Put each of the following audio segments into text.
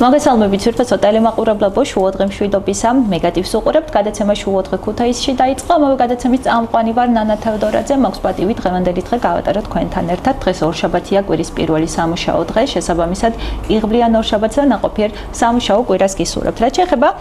მოგესალმებით ვირთვესო ტელემაყურებლებო შუადღე მშვიდობისა მეგატივს უყურებთ გადაცემა შუადღე ქუთაისში დაიწყო ამავე გადაცემის წამყვანი ვარ ნანა თევდორაძე მაქვს პატივი დღევანდელი დღე გავატაროთ თქვენთან ერთად დღეს ორშაბათია კვირის პირველი სამუშაო დღე შესაბამისად იღბლიან ორშაბათს და ნაყოფიერ სამუშაო კვირას გისურვებთ რაც შეეხება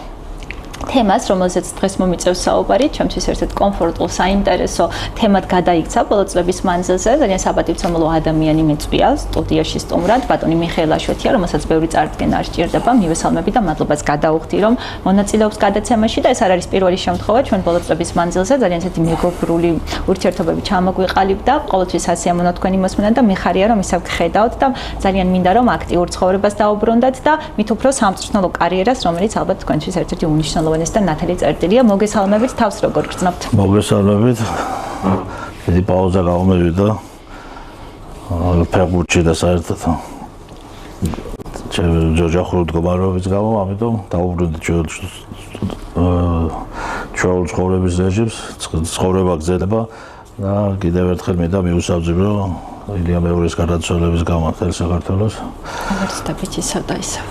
თემას, რომელზეც დღეს მომიწევს საუბარი, ჩემთვის ერთ-ერთი კომფორტულ, საინტერესო თემად გადაიქცა ბოლო წლების მანძილზე. ძალიან საპატივცემულო ადამიანი მეწვია სტუდიაში სტუმრად, ბატონი მიხეილ აშვეთია, რომელსაც ბევრი წარდგენა არ სჭირდება. მივესალმები და მადლობას გადაუხდი, რომ მონაწილეობს გადაცემაში და ეს არ არის პირველი შემთხვევა ჩვენ ბოლო წლების მანძილზე. ძალიან ისეთი მეგობრული ურთიერთობები ჩამოგვიყალიბდა. ყოველთვის ასიამოვნო თქვენი მოსმენა და მიხარია, რომ ისევ გხედავთ და ძალიან მინდა რომ აქტიურ ცხოვრებას დაუბრუნდეთ და მით უფრო სამწვრთნელო კარიერას, რომელიც ალბათ თქვენთვის ერთ-ერთი უნიშნელო და ნათელი წერტილია მოგესალმებით თავს როგორ გრძნობთ მოგესალმებით დიდი პაუზა გამომივიდა ფეხბურთში და საერთოდ ოჯახური მდგომარეობის გამო ამიტომ დაუბრუნდი ჩვეულ ცხოვრების რეჟიმს ცხოვრება გრძელდება და კიდევ ერთხელ მინდა მიუსაჯებრო ილია მეორის გარდაცვალების გამო მთელ საქართველოს უნივერსიტეტში ისა და ისა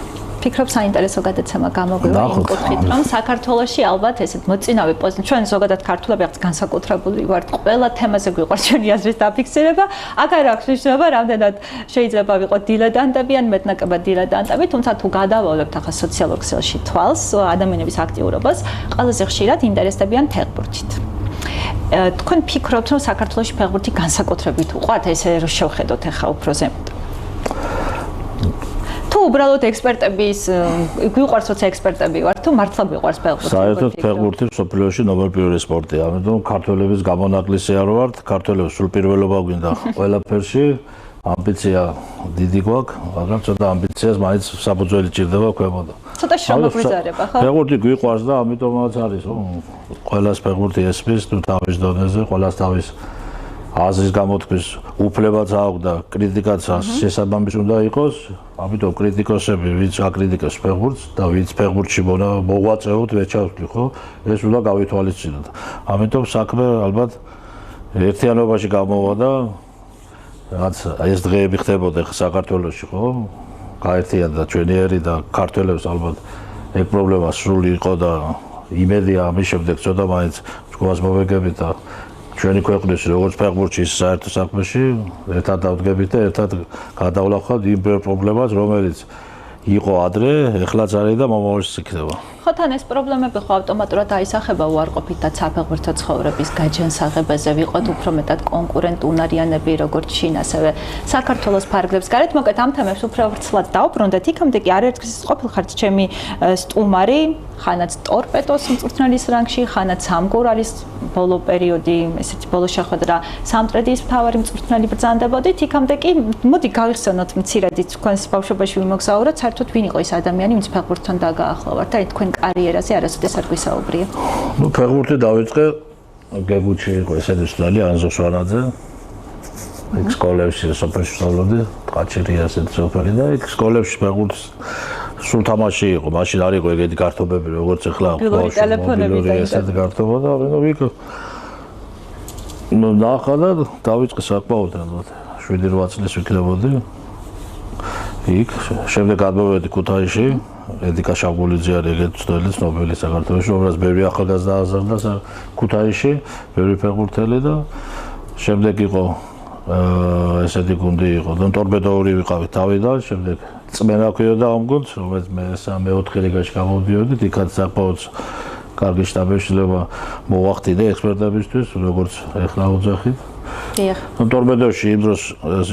ფიქრობ საინტერესო გადაცემა გამოგვივა იმ კუთხით, რომ საქართველოში ალბათ ესეთ მოწინავე პოზიცია ჩვენ ზოგადად ქართულები აღწ განსაკუთრებული ვართ ყველა თემაზე გვიყვარს ჩვენი აზრის დაფიქსირება. აქ არ აქვს მნიშვნელობა, რამდენად შეიძლება ვიყოთ დილედანტები ან მეტნაკლებად დილედანტები, თუმცა თუ გადავავლებთ ახლა სოციალურ ქსელში თვალს ადამიანების აქტიურობას, ყველაზე ხშირად ინტერესდებიან ფეხბურთით. თქვენ ფიქრობთ, რომ საქართველოში ფეხბურთი განსაკუთრებით უყვართ, ესე რომ შევხედოთ ახლა უფრო ზემოთ? თუ უბრალოდ ექსპერტების გვიყვარს როცა ექსპერტები ვართ თუ მართლა გვიყვარს ფეხბურთი საერთოდ ფეხბურთი მსოფლიოში ნომერ პირველი სპორტია ამიტომ ქართველების გამონაკლისი არ ვართ ქართველებს სულ პირველობა გვინდა ყველაფერში ამბიცია დიდი გვაქვს მაგრამ ცოტა ამბიციას მაინც საფუძველი ჭირდება ქვემოდან ცოტა შემოგვიზარება ხო ფეხბურთი გვიყვარს და ამიტომაც არის რომ ყველას ფეხბურთი ესმის თუ თავის დონეზე ყველას თავის აზრის გამოთქმის უფლებაც აქვს და კრიტიკაც შესაბამის უნდა იყოს. ამიტომ კრიტიკოსები ვინც აკრიტიკებს ფეხბურთს და ვინც ფეხბურთში მოღვაწეობთ ვეჩავთვლი ხო? ეს უნდა გავითვალისწინოთ. ამიტომ საქმე ალბათ ერთიანობაში გამოვა და რაც ეს დღეები ხდებოდა საქართველოში ხო? გაერთიანდა ჩვენი ერი და ქართველებს ალბათ ეგ პრობლემა სრული იყო და იმედია ამის შემდეგ ცოტა მაინც ჯგუფას მოვეგებით და ჩვენი ქვეყნის როგორც ფეხბურთში საერთო საქმეში ერთად დავდგებით და ერთად გადავლახავთ იმ პრობლემას რომელიც იყო ადრე, ეხლაც არის და მომავალშიც იქნება. ხო თან ეს პრობლემები ხო ავტომატურად აისახება უარყოფით და საფეხბურთო ცხოვრების გაჯანსაღებაზე ვიყოთ უფრო მეტად კონკურენტუნარიანები როგორც შინ ასევე საქართველოს ფარგლებს გარეთ მოკეთ ამ თემებს უფრო ვრცლად დაუბრუნდეთ იქამდე კი არაერთხელ ყოფილხართ ჩემი სტუმარი ხანაც ტორპედოს მწვრთნელის რანგში ხანაც სამგურალის ბოლო პერიოდი ესეთი ბოლო შეხვედრა სამტრედიის მთავარი მწვრთნელი ბრძანდებოდით იქამდე კი მოდი გავიხსენოთ მცირედი თქვენს ბავშვობაში ვიმოგზაუროთ საერთოდ ვინ იყო ის ადამიანი ვინც ფეხბურთთან დაგაახლოვართ და თქვენ კარიერაზე არასოდეს არ გვისაუბრია. ნუ ფეხბურთი დავიწყე გეგუჩი იყო ესეთი სტალი ანზო სვანაძე. ეგ სკოლებში სოფელში სწავლობდი, ტყაჩერია ესეთი სოფელი და ეგ სკოლებში ფეხბურთს სულ თამაში იყო, მაშინ არ იყო ეგეთი კარტობები როგორც ახლა ბავშვი ტელეფონები და ესეთი კარტობა და ვიქ ნახა და დავიწყე საკმაოდ ალბათ 7-8 წლის ვიქნებოდი. იქ შემდეგ გადმოვედი ქუთაისში ედიკა შაბულიძე არის ეგეთი ცნობილი ცნობილი საქართველოში, რომელსაც ბევრი ახალგაზრდა აზრდა ქუთაისში, ბევრი ფეხბურთელი და შემდეგ იყო ესეთი გუნდი იყო, და ტორპედოური ვიყავით თავიდან, შემდეგ წმენა ქვიოდა ამ გუნდს, რომელიც მე 3-4 ლიგაში გამოვდიოდი, იქაც საკმაოდ კარგი შტაბეშლება მოვახდინე ექსპერტებისთვის, როგორც ეხლა უძახით. დიახ. ტორპედოში იმ დროს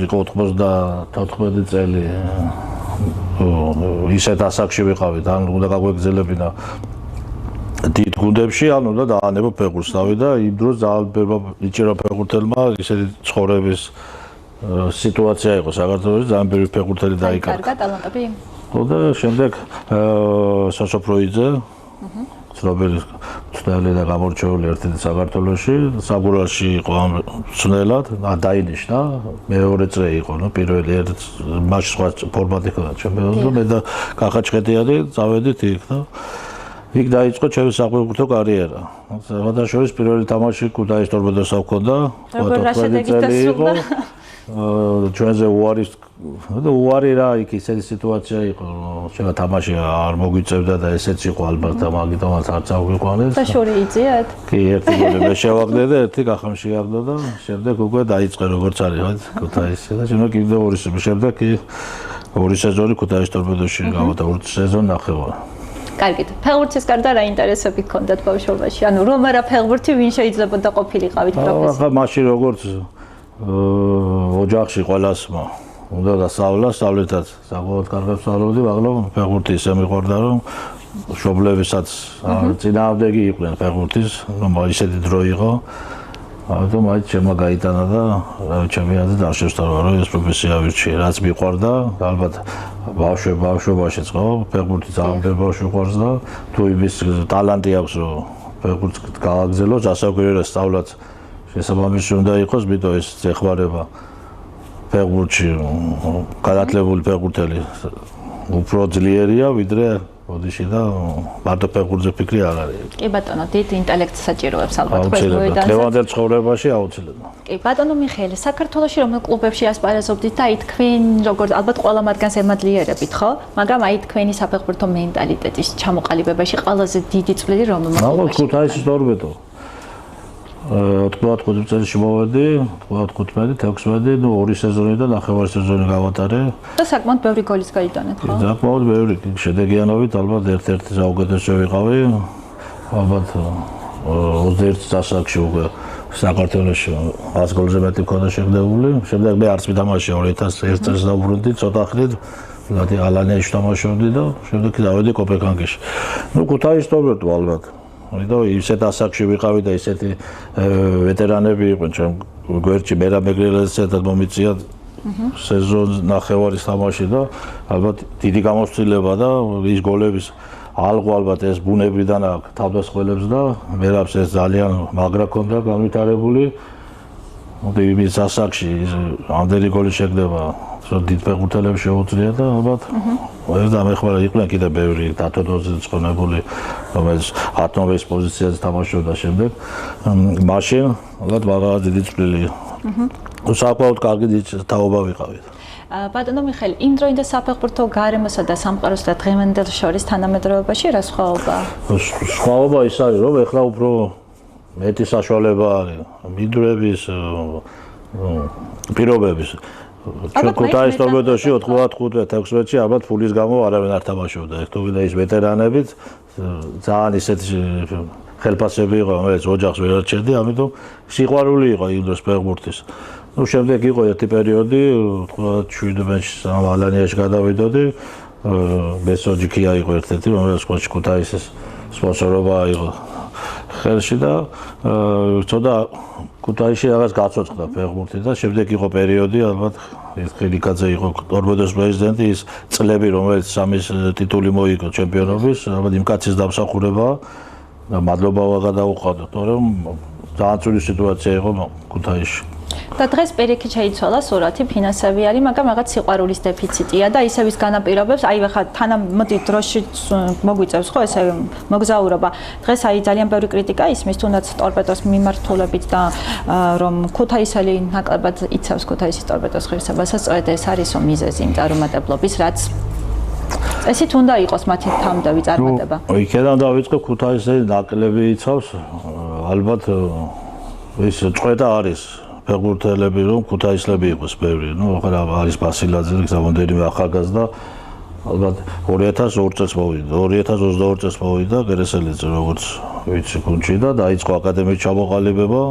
იყო 94 წელი ისეთ ასაკში ვიყავით, ან უნდა გაგვეგზელებინა დიდ გუნდებში, ან უნდა დაანება ფეხბურთს თავი და იმ დროს ძალიან იჭირა ფეხბურთელმა ისეთი ცხოვრების სიტუაცია იყო საქართველოში, ძალიან ბევრი ფეხბურთელი დაიკარგა. კარგა ტალანტები. ხო და შემდეგ სასოფროიძე ცნობილი მწვრთნელი და გამორჩეული ერთ-ერთი საქართველოში, საბურალში იყო ამ მწვრთნელად, დაინიშნა, მეორე წრე იყო, ნუ პირველი ერთ მაშინ სხვა ფორმატი ჰქონდა ჩემპიონატზე, მე და კახაჩხეთიანი წავედით იქ და იქ დაიწყო ჩემი საფეხბურთო კარიერა. სხვადასხვა პირველი თამაში ქუთაის ტორპედოსა ჰქონდა, 14 წელი იყო. ჩვენზე უარი რა იქ ისეთი სიტუაცია იყო შეიძლება თამაში არ მოგვიწევდა და ესეც იყო ალბათ და მაგიტომაც არც აღვიყვანეს და შური იწიათ კი ერთი გოლი მე შევაგდე და ერთი გახამ შეაგდო და შემდეგ უკვე დაიწყე როგორც არის ხო ქუთაისი და შემდეგ კიდე შემდეგ ორი სეზონი ქუთაისის ტორპედოში გავატა ორი სეზონი ნახევარი კარგით ფეხბურთის გარდა რა ინტერესები გქონდათ ბავშვობაში ანუ რომ არა ფეხბურთი ვინ შეიძლებოდა ყოფილიყავით პროფესიონალი ახლა მაშინ როგორც ოჯახში ყველას უნდა დასწავლა, სწავლეთაც საკმაოდ კარგად ვსწავლობდი, მაგრამ ფეხბურთი ისე მიყვარდა, რომ მშობლებისაც წინააღმდეგი იყვნენ ფეხბურთის, რომ ისეთი დრო იყო. ამიტომ აი ჩემმა გაიტანა და ჩემი აზრით არ შევსწავლა, რომ ეს პროფესია ვირჩიე, რაც მიყვარდა, ალბათ ბავშვობაშიც ხო, ფეხბურთი ძალიან ბავშვი უყვარს და თუ იმის ტალანტი აქვს, რომ ფეხბურთს გააგრძელოს, ასაკურიერა სწავლაც შესაბამისი უნდა იყოს, მითო ეს ეხმარება ფეხბურთში განათლებული ფეხბურთელი უფრო ძლიერია, ვიდრე ოდიში და მარტო ფეხბურთზე ფიქრი არ არის. კი ბატონო, დიდ ინტელექტს საჭიროებს ალბათ ყველგან. დღევანდელ ცხოვრებაში აუცილებლად. კი ბატონო მიხეილე, საქართველოში რომელ კლუბებში ასპარეზობდით და აი თქვენ როგორც ალბათ ყველა მათგანს ემადლიერებით, ხო? მაგრამ აი თქვენი საფეხბურთო მენტალიტეტის ჩამოყალიბებაში ყველაზე დიდი წვლილი რომელმა კლუბში? ქუთაისის ტორპედო. 95 წელს მოვედი, 95, 16, ნუ ორი სეზონი და ნახევარი სეზონი გავატარე. და საკმაოდ ბევრი გოლის გაიტანეთ, ხო? საკმაოდ ბევრი, შედეგიანობით ალბათ ერთ-ერთი საუკეთესო ვიყავი. ალბათ 21 წასაკში უკვე საქართველოში 100 გოლზე მეტი მქონდა შეგდებული. შემდეგ მე არც მითამაშია 2001 წელს დავბრუნდი ცოტა ხნით. ლადი ალანიაში თამაშობდი და შემდეგ დავედი კოპენჰაგენში. ნუ ქუთაისის ტორპედო ალბათ. და ისეთ ასაკში ვიყავი და ისეთი ვეტერანები იყვნენ ჩემ გვერდში მერაბ მეგრელაძესაც მომიწია სეზონ ნახევარის თამაში და ალბათ დიდი გამოცდილება და ის გოლების ალღო ალბათ ეს ბუნებიდან აქვს თავდასხმელებს და მერაბს ეს ძალიან მაგრა ქონდა განვითარებული და იმის ასაკში ამდენი გოლი შეგდება დიდ ფეხბურთელებს შეუძლია და ალბათ ეს დამეხმარა იყვნენ კიდე ბევრი დათოდოზეც ხონებული რომელიც 10 ნომერის პოზიციაზე თამაშობდა შემდეგ მაშინ ალბათ მაგალითად დიდი წვლილი საკმაოდ კარგი თაობა ვიყავით ბატონო მიხეილე იმ დროინდელ საფეხბურთო გარემოსა და სამყაროს და დღევანდელ შორის თანამედროვეობაში რა სხვაობაა სხვაობა ის არის რომ ეხლა უფრო მეტი საშუალება არის მინდვრების პირობების ჩვენ ქუთაისის ტორპედოში 95-16-ში ალბათ ფულის გამო არავინ არ თამაშობდა. ეს თუ ვიდა ის ვეტერანებით ძალიან ისეთი ხელფასები იყო, რომელიც ოჯახს ვერ არჩევდი, ამიტომ სიყვარული იყო იმ დროს ფეხბურთის. ნუ შემდეგ იყო ერთი პერიოდი 97-ში ალანიაში გადავიდოდი. ბესოჯიქია იყო ერთ-ერთი, რომელიც ქუთაისის სპონსორობა იყო ხელში და ცოტა ქუთაისში რაღაც გაცოცხლდა ფეხბურთი და შემდეგ იყო პერიოდი ალბათ ხილიკაძე იყო ტორპედოს პრეზიდენტი ის წლები რომელიც სამის ტიტული მოიგო ჩემპიონობის ალბათ იმ კაცის დამსახურებაა და მადლობა გადაუხადო თორემ ძალიან ცუდი სიტუაცია იყო ქუთაისში და დღეს პირიქით შეიცვალა სურათი ფინანსები არის მაგრამ რაღაც სიყვარულის დეფიციტია და ისევ ის განაპირობებს აი ხა თანამოდი დროში მოგვიწევს ხო ესე მოგზაურობა დღეს აი ძალიან ბევრი კრიტიკა ისმის თუნდაც ტორპედოს მიმართულებით და რომ ქუთაისელი ნაკლებად იცავს ქუთაისის ტორპედოს ღირსებასაც სწორედ ეს არის მიზეზი იმ წარუმატებლობის რაც ესეთ უნდა იყოს მათი თამდავი წარმატება იქიდან დავიწყე ქუთაისელი ნაკლები იცავს ალბათ ეს წვედა არის ფეხბურთელები რომ ქუთაისლები იყოს ბევრი. ნუ ახლა არის ბასილაძე, გზამონდერიმე ახალგაზრდა. ალბათ 2002 წელს მოვიდა, 2022 წელს მოვიდა გერესელიძე როგორც ვიცი გუნდში და დაიწყო აკადემიის ჩამოყალიბება.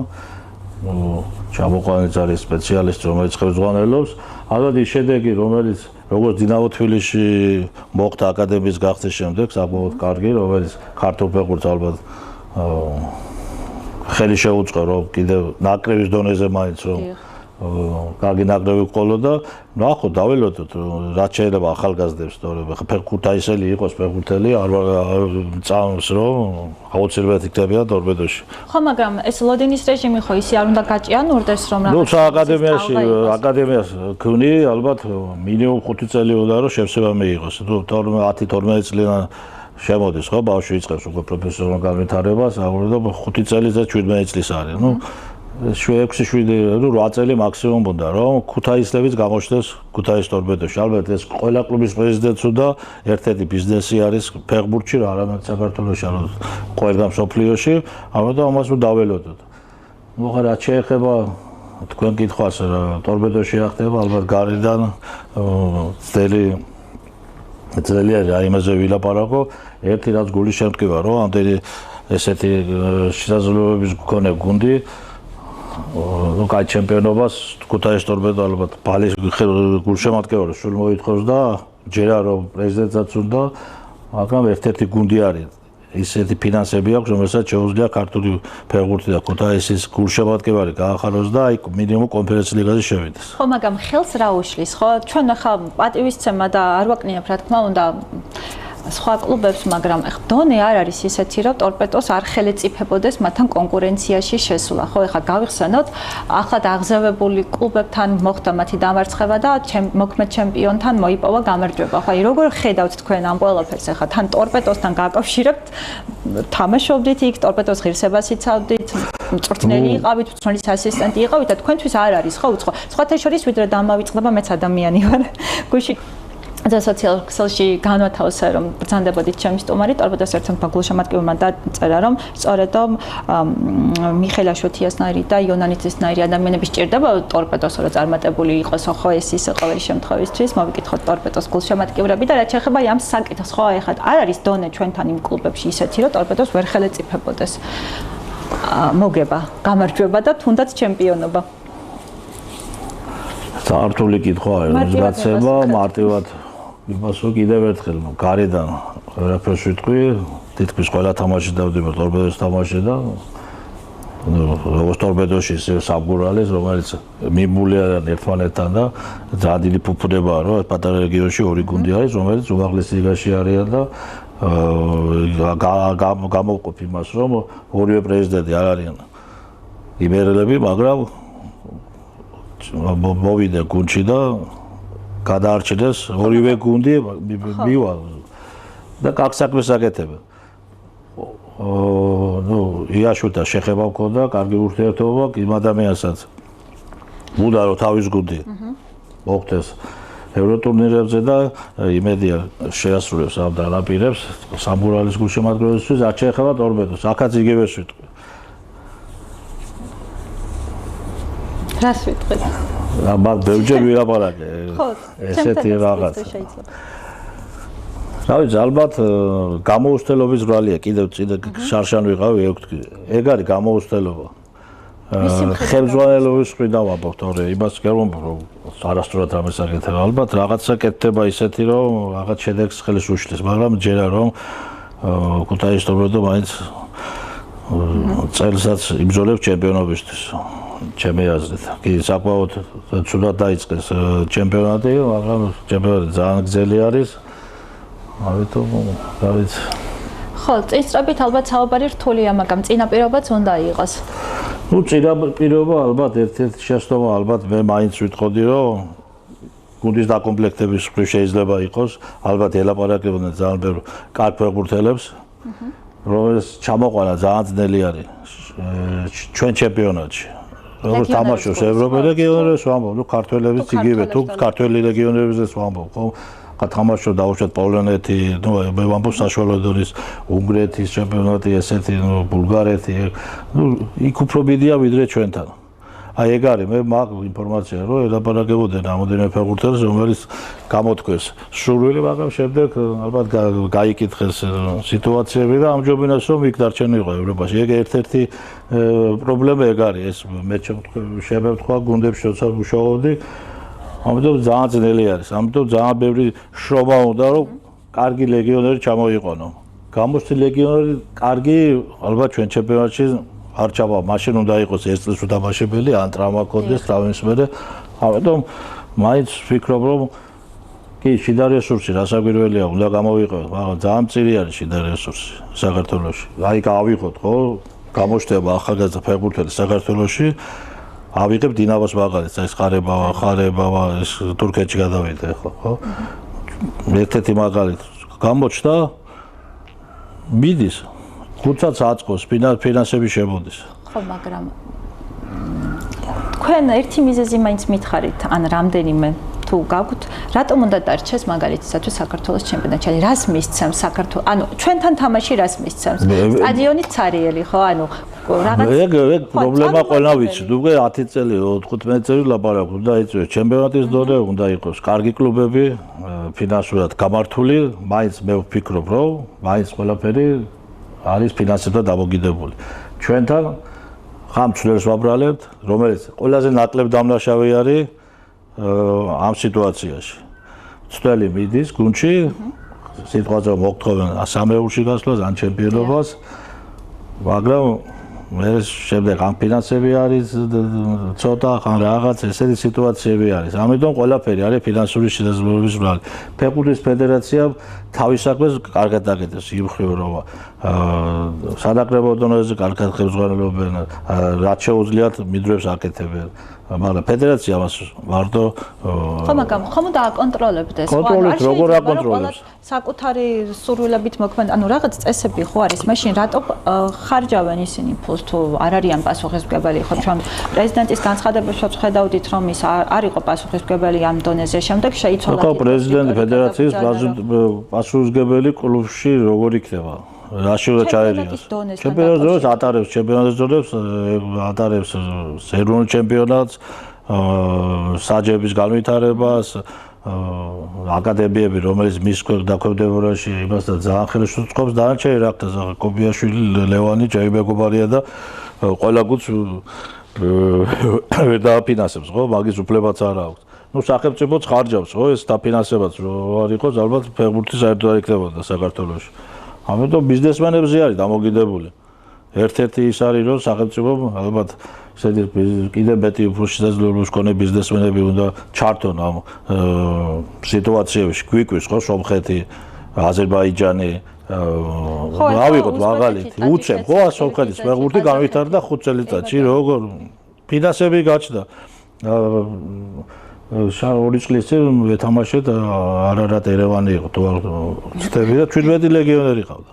ჩამოყალიბების არის სპეციალისტი რომელიც ხელმძღვანელობს. ალბათ ის შედეგი რომელიც როგორც დინამო თბილისში მოხდა აკადემიის გახსნის შემდეგ საკმაოდ კარგი, რომელიც ქართულ ფეხბურთს ალბათ ხელი შეუწყო რომ კიდევ ნაკრების დონეზე მაინც რომ კარგი ნაკრები ყოლო და ნახო დაველოდოთ რაც შეიძლება ახალგაზრდებს თორემ ქუთაისელი იყოს ფეხბურთელი არ წამს რომ აუცილებლად იქნებიან ტორპედოში ხო მაგრამ ეს ლოდინის რეჟიმი ხო ისე არ უნდა გაჭიანურდეს რომ ნუ აკადემიას ქვნი ალბათ მინიმუმ 5 წელი უნდა რომ შევსება მიიღოს თუ 10-12 წლიდან შემოდის ხო ბავშვი იწყებს უკვე პროფესიონალურ განვითარებას აგრეთვე 5 წელიწად 17 წლის არის ნუ 6-7 8 წელი მაქსიმუმ უნდა რომ ქუთაისლებიც გამოჩნდეს ქუთაის ტორპედოში. ალბათ ეს ყველა კლუბის პრეზიდენტს უნდა ერთ-ერთი ბიზნესი არის ფეხბურთში რა არამედ საქართველოში, არა ყველგან მსოფლიოში, ამიტომ ამას უნდა დაველოდოთ. მოხარ რა შეეხება თქვენ კითხვას რა ტორპედოში ახდება ალბათ გარედან ძლიერი რა იმაზე ვილაპარაკო, ერთი რაც გულის შემტკივა რომ ამდენი ესეთი შესაძლებლობების მქონე გუნდი ну კაი ჩემპიონობას ქუთაის ტორპედო ალბათ ბალის გულშემატკივარი სულ მოითხოვს და ჯერა რომ პრეზიდენტსაც უნდა, მაგრამ ერთ-ერთი გუნდი არის ისეთი ფინანსები აქვს, რომელსაც შეუძლია ქართული ფეხბურთი და ქუთაისის გულშემატკივარი გაახაროს და აი მინიმუმ კონფერენციის ლიგაზე შევიდეს. ხო, მაგრამ ხელს რა უშლის, ხო? ჩვენ ახლა პატივისცემა და არ ვაკნიებ, რა თქმა უნდა, სხვა კლუბებს, მაგრამ დონე არ არის ისეთი, რომ ტორპედოს არ ხელეწიფებოდეს მათთან კონკურენციაში შესვლა. ხო, ეხლა გავიხსენოთ, ახლა აღზევებული კლუბებთან მოხდა მათი დამარცხება და მოქმედ ჩემპიონთან მოიპოვა გამარჯვება. ხო, აი როგორ ხედავთ თქვენ ამ ყველაფერს? ეხლა თან ტორპედოსთან გაკავშირებთ, თამაშობდით იქ, ტორპედოს ღირსებას იცავდით, მწვრთნელი იყავით, მწვრთნელის ასისტენტი იყავით და თქვენთვის არ არის, ხო, უცხო. სხვათა შორის ვიდრე დამავიწყდება, მეც ადამიანი ვარ. გუში და სოციალურ ქსელში განვათავსე რომ ბრძანდებოდით ჩემი სტუმარი ტორპედოს ერთ-ერთმა გულშემატკივრმა დაწერა რომ სწორედ მიხეილ აშოტიასნაირი და იონანიცისნაირი ადამიანები სჭირდება ტორპედოს რომ წარმატებული იყოს ხო ეს ის ყოველი შემთხვევისთვის მოვიკითხოთ ტორპედოს გულშემატკივრები და რაც შეეხება ამ საკითხს ხო ეხლა არ არის დონე ჩვენთან იმ კლუბებში ისეთი რომ ტორპედოს ვერ ხელეწიფებოდეს მოგება გამარჯვება და თუნდაც ჩემპიონობა საერთული კითხვაა რაცება მარტივად იმას რომ კიდევ ერთხელ გარედან ვერაფერს ვიტყვი თითქმის ყველა თამაში დავდივარ ტორპედოს თამაში და როგორც ტორპედოში ისე საბგურალეს რომელიც მიმულია ერთმანეთთან და ძალიან დიდი ფუფუნებაა რომ პატარა რეგიონში ორი გუნდი არის რომელიც უმაღლეს ლიგაში არიან და გამოვყოფ იმას რომ ორივე პრეზიდენტი არ არიან იმერელები მაგრამ მოვიდა გუნდში და გადაარჩენეს ორივე გუნდი მივალ და კაკ საქმეს აკეთებენ. ნუ იაშუთა შეხება მქონდა, კარგი ურთიერთობა იმ ადამიანსაც. უნდა რომ თავის გუნდი მოხდეს ევროტურნირებზე და იმედია შეასრულებს ამ დანაპირებს სამურალის გულშემატკივრებისთვის არ შეეხება ტორპედოს. აქაც იგივეს ვიტყვი. რას ვიტყვით? მაგრამ ბევრჯერ ვილაპარაკე ესეთი რაღაც. რა ვიცი, ალბათ გამოუცდელობის ბრალია, კიდევ წინ შარშან ვიყავი, ეგ არის გამოუცდელობა. ხელმძღვანელობის მხრიდან ვამბობთ, ორი იმას გერმობ, რომ არასდროს რამეს აკეთება. ალბათ რაღაცა კეთდება ისეთი, რომ რაღაც შედეგს ხელს უშლის, მაგრამ ჯერა რომ ქუთაის ტორპედო მაინც წელსაც იბრძოლებს ჩემპიონობისთვის. ჩემი აზრით. კი, საკმაოდ ცუდად დაიწყეს ჩემპიონატი, მაგრამ ჩემპიონატი ძალიან გრძელი არის. ამიტომ, რა ვიცი. ხო, წინსწრებით ალბათ საუბარი რთულია, მაგრამ წინაპირობაც უნდა იყოს. ნუ წინაპირობა ალბათ ერთ-ერთი შეცდომა, ალბათ მე მაინც ვიტყოდი, რომ გუნდის დაკომპლექტების მხრივ შეიძლება იყოს, ალბათ ელაპარაკებოდნენ ძალიან ბევრ კარგ ფეხბურთელებს, რომელს ჩამოყვანა ძალიან ძნელი არის ჩვენ ჩემპიონატში. როგორც თამაშობს ევროპელ რეგიონებში ვამბობ, ნუ ქართველებიც იგივე, თუ ქართველი რეგიონებზეც ვამბობ, ხო? თამაშობს დაუშვათ პოლონეთი, ნუ მე ვამბობ საშუალო დონის უნგრეთის ჩემპიონატი, ესეთი, ნუ ბულგარეთი, ნუ იქ უფრო მიდია ვიდრე ჩვენთან. აი ეგ არის, მე მაქვს ინფორმაცია, რომ ელაპარაკებოდნენ რამოდენიმე ფეხბურთელს, რომელიც გამოთქვეს სურვილი, მაგრამ შემდეგ ალბათ გაიკითხეს სიტუაციები და ამჯობინეს, რომ იქ დარჩენილიყო ევროპაში. ეგ ერთ-ერთი პრობლემა ეგ არის, ეს მე შემევთქვა გუნდებში, როცა ვმუშაობდი, ამიტომ ძალიან ძნელი არის. ამიტომ ძალიან ბევრი შრომა უნდა, რომ კარგი ლეგიონერი ჩამოიყვანო. გამოსცილ ლეგიონერი კარგი, ალბათ ჩვენ ჩემპიონატში არ ჩავა, მაშინ უნდა იყოს ეს წელს უთამაშებელი, ან ტრავმა ქონდეს, ტრავმის მერე. ამიტომ მაინც ვფიქრობ, რომ კი, შიდა რესურსი რასაკვირველია, უნდა გამოვიყენოთ, მაგრამ ძალიან მწირი არის შიდა რესურსი საქართველოში. აი, გავიღოთ, ხო? გამოჩნდება ახალგაზრდა ფეხბურთელი საქართველოში. ავიღებ დინამოს მაგალითს, ეს ხარებავა, ეს თურქეთში გადავიდა ხო, ხო? ერთ-ერთი მაგალითი გამოჩნდა მიდის, ხუთსაც აწყოს, ფინანსები შემოდის. ხო, მაგრამ თქვენ ერთი მიზეზი მაინც მითხარით, ან რამდენიმე თუ გაგვთ, რატომ უნდა დარჩეს მაგალითისათვის საქართველოს ჩემპიონატში? რას მისცემს საქართველოს? ანუ ჩვენთან თამაში რას მისცემს? სტადიონი ცარიელი ხო? ანუ რაღაც ეგ პრობლემა ყველა ვიცით. უკვე 10 წელი, 15 წელი ლაპარაკობ და იწვევს ჩემპიონატის დონე, უნდა იყოს კარგი კლუბები, ფინანსურად გამართული, მაინც მე ვფიქრობ, რომ მაინც ყველაფერი არის ფინანსებთან დამოკიდებული. ჩვენთან ხამ ცვლილს ვაბრალებთ, რომელიც ყველაზე ნაკლებ დამნაშავე არის ამ სიტუაციაში. ცვლილი მიდის გუნდში, სიტყვაზე მოგთხოვენ სამეულში გასვლას, ან ჩემპიონობას, მაგრამ მე შემდეგ ამ ფინანსები არის ცოტა, ხან რაღაც ესეთი სიტუაციები არის. ამიტომ ყველაფერი არის ფინანსური შესაძლებლობის ბრალი. ფეხბურთის ფედერაციამ თავის საქმეს კარგად აკეთებს, იმ მხრივ რომ სანაკრებო დონეზე კარგად ხელმძღვანელობენ, რაც შეუძლიათ მიდროებს აკეთებენ. მაგრამ ფედერაცია მას მარტო ხო, მაგრამ ხომ უნდა აკონტროლებდეს, ხო? კონტროლებს, როგორ აკონტროლებს? საკუთარი სურვილებით მოქმედ, ანუ რაღაც წესები ხო არის, მაშინ რატო ხარჯავენ ისინი ფულს თუ არ არიან პასუხისმგებელი? ხო, ჩვენ პრეზიდენტის განცხადებებსაც ხედავდით, რომ ის არ იყო პასუხისმგებელი ამ დონეზე, შემდეგ შეიცვალა. ხო, პრეზიდენტი ფედერაციის პასუხისმგებელი კლუბში როგორ იქნება? რაში უნდა ჩაერიოს? ჩემპიონატს ატარებს, ატარებს ეროვნულ ჩემპიონატს, საჯების განვითარებას, აკადემიები, რომელიც მის დაქვემდებარებაში იმასთან ძალიან ხელს უწყობს, დანარჩენი რაკთა კობიაშვილი, ლევანი, ჯაიბეკობარია და ყველა გუნდს ვერ დააფინანსებს, ხო? მაგის უფლებაც არ აქვს. ნუ სახელმწიფოც ხარჯავს, ხო? ეს დაფინანსებაც რო არ იყოს, ალბათ ფეხბურთი საერთოდ არ იქნებოდა საქართველოში. ამიტომ ბიზნესმენებზე არის დამოკიდებული. ერთ-ერთი ის არის, რომ სახელმწიფომ ალბათ ესეთი კიდევ მეტი უფრო შესაძლებლობის მქონე ბიზნესმენები უნდა ჩართონ ამ სიტუაციებში, გვიკვირს ხო, სომხეთი, აზერბაიჯანი, ავიღოთ მაგალითი, უცებ ხო, სომხეთის ფეხბურთი განვითარდა 5 წელიწადში, როგორ ფინანსები გაჩნდა. ორი წლის წინ ვეთამაშეთ არარატ ერევანი იყო თუ არ ვცდები და 17 ლეგიონერი ყავდა.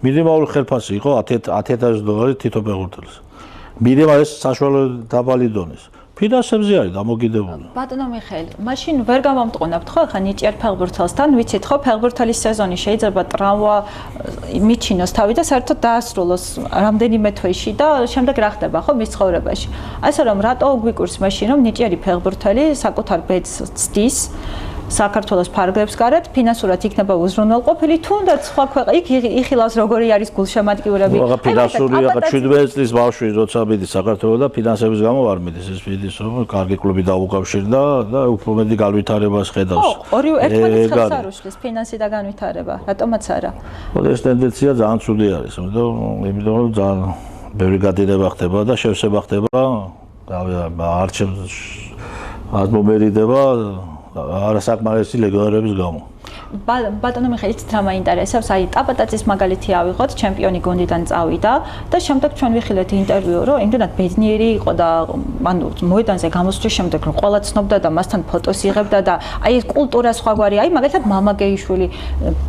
მინიმალური ხელფასი იყო 10,000 დოლარი თითო ფეხბურთელს. მინიმალ ეს საშუალო დაბალი დონის. ფინანსებზე არის დამოკიდებული. ბატონო მიხეილ, მაშინ ვერ გამომტყუნებთ ხო ხა ნიჭიერ ფეხბურთელსთან, ვიცით ხო, ფეხბურთელის სეზონი შეიძლება ტრავმა მიჩინოს თავი და საერთოდ დაასრულოს რამდენიმე თვეში და შემდეგ რა ხდება ხო მის ცხოვრებაში. ასე რომ რატო გვიკვირს მაშინ რომ ნიჭიერი ფეხბურთელი საკუთარ ბედს ცდის საქართველოს ფარგლებს გარეთ, ფინანსურად იქნება უზრუნველყოფილი, თუნდაც სხვა ქვეყნებში იხილავს როგორი არის გულშემატკივრები. რა ფინანსური, რა 17 წლის ბავშვი როცა მიდის საქართველოს და ფინანსების გამო არ მიდის, ეს მიდის რომ კარგი კლუბი დაუკავშირდა და უფრო მეტი განვითარებას ხედავს. ორივე ერთმანეთს ხელს არ უშლის ფინანსი და განვითარება, რატომაც არა. ეს ტენდენცია ძალიან ცუდი არის, იმიტომ რომ ძალიან ბევრი გადინება ხდება და შევსება ხდება, არჩევს მომერიდება არასაკმარისი ლეგიონერების გამო. ბატონო მიხეილ, რა მაინტერესებს, აი ტაპატაცის მაგალითი ავიღოთ, ჩემპიონი გუნდიდან წავიდა და შემდეგ ჩვენ ვიხილეთ ინტერვიუ, რომ იმდენად ბედნიერი იყო და ანუ მოედანზე გამოსვლის შემდეგ რომ ყველა ცნობდა და მასთან ფოტოს იღებდა და აი ეს კულტურა სხვაგვარი, აი მაგალითად მამაგეიშვილი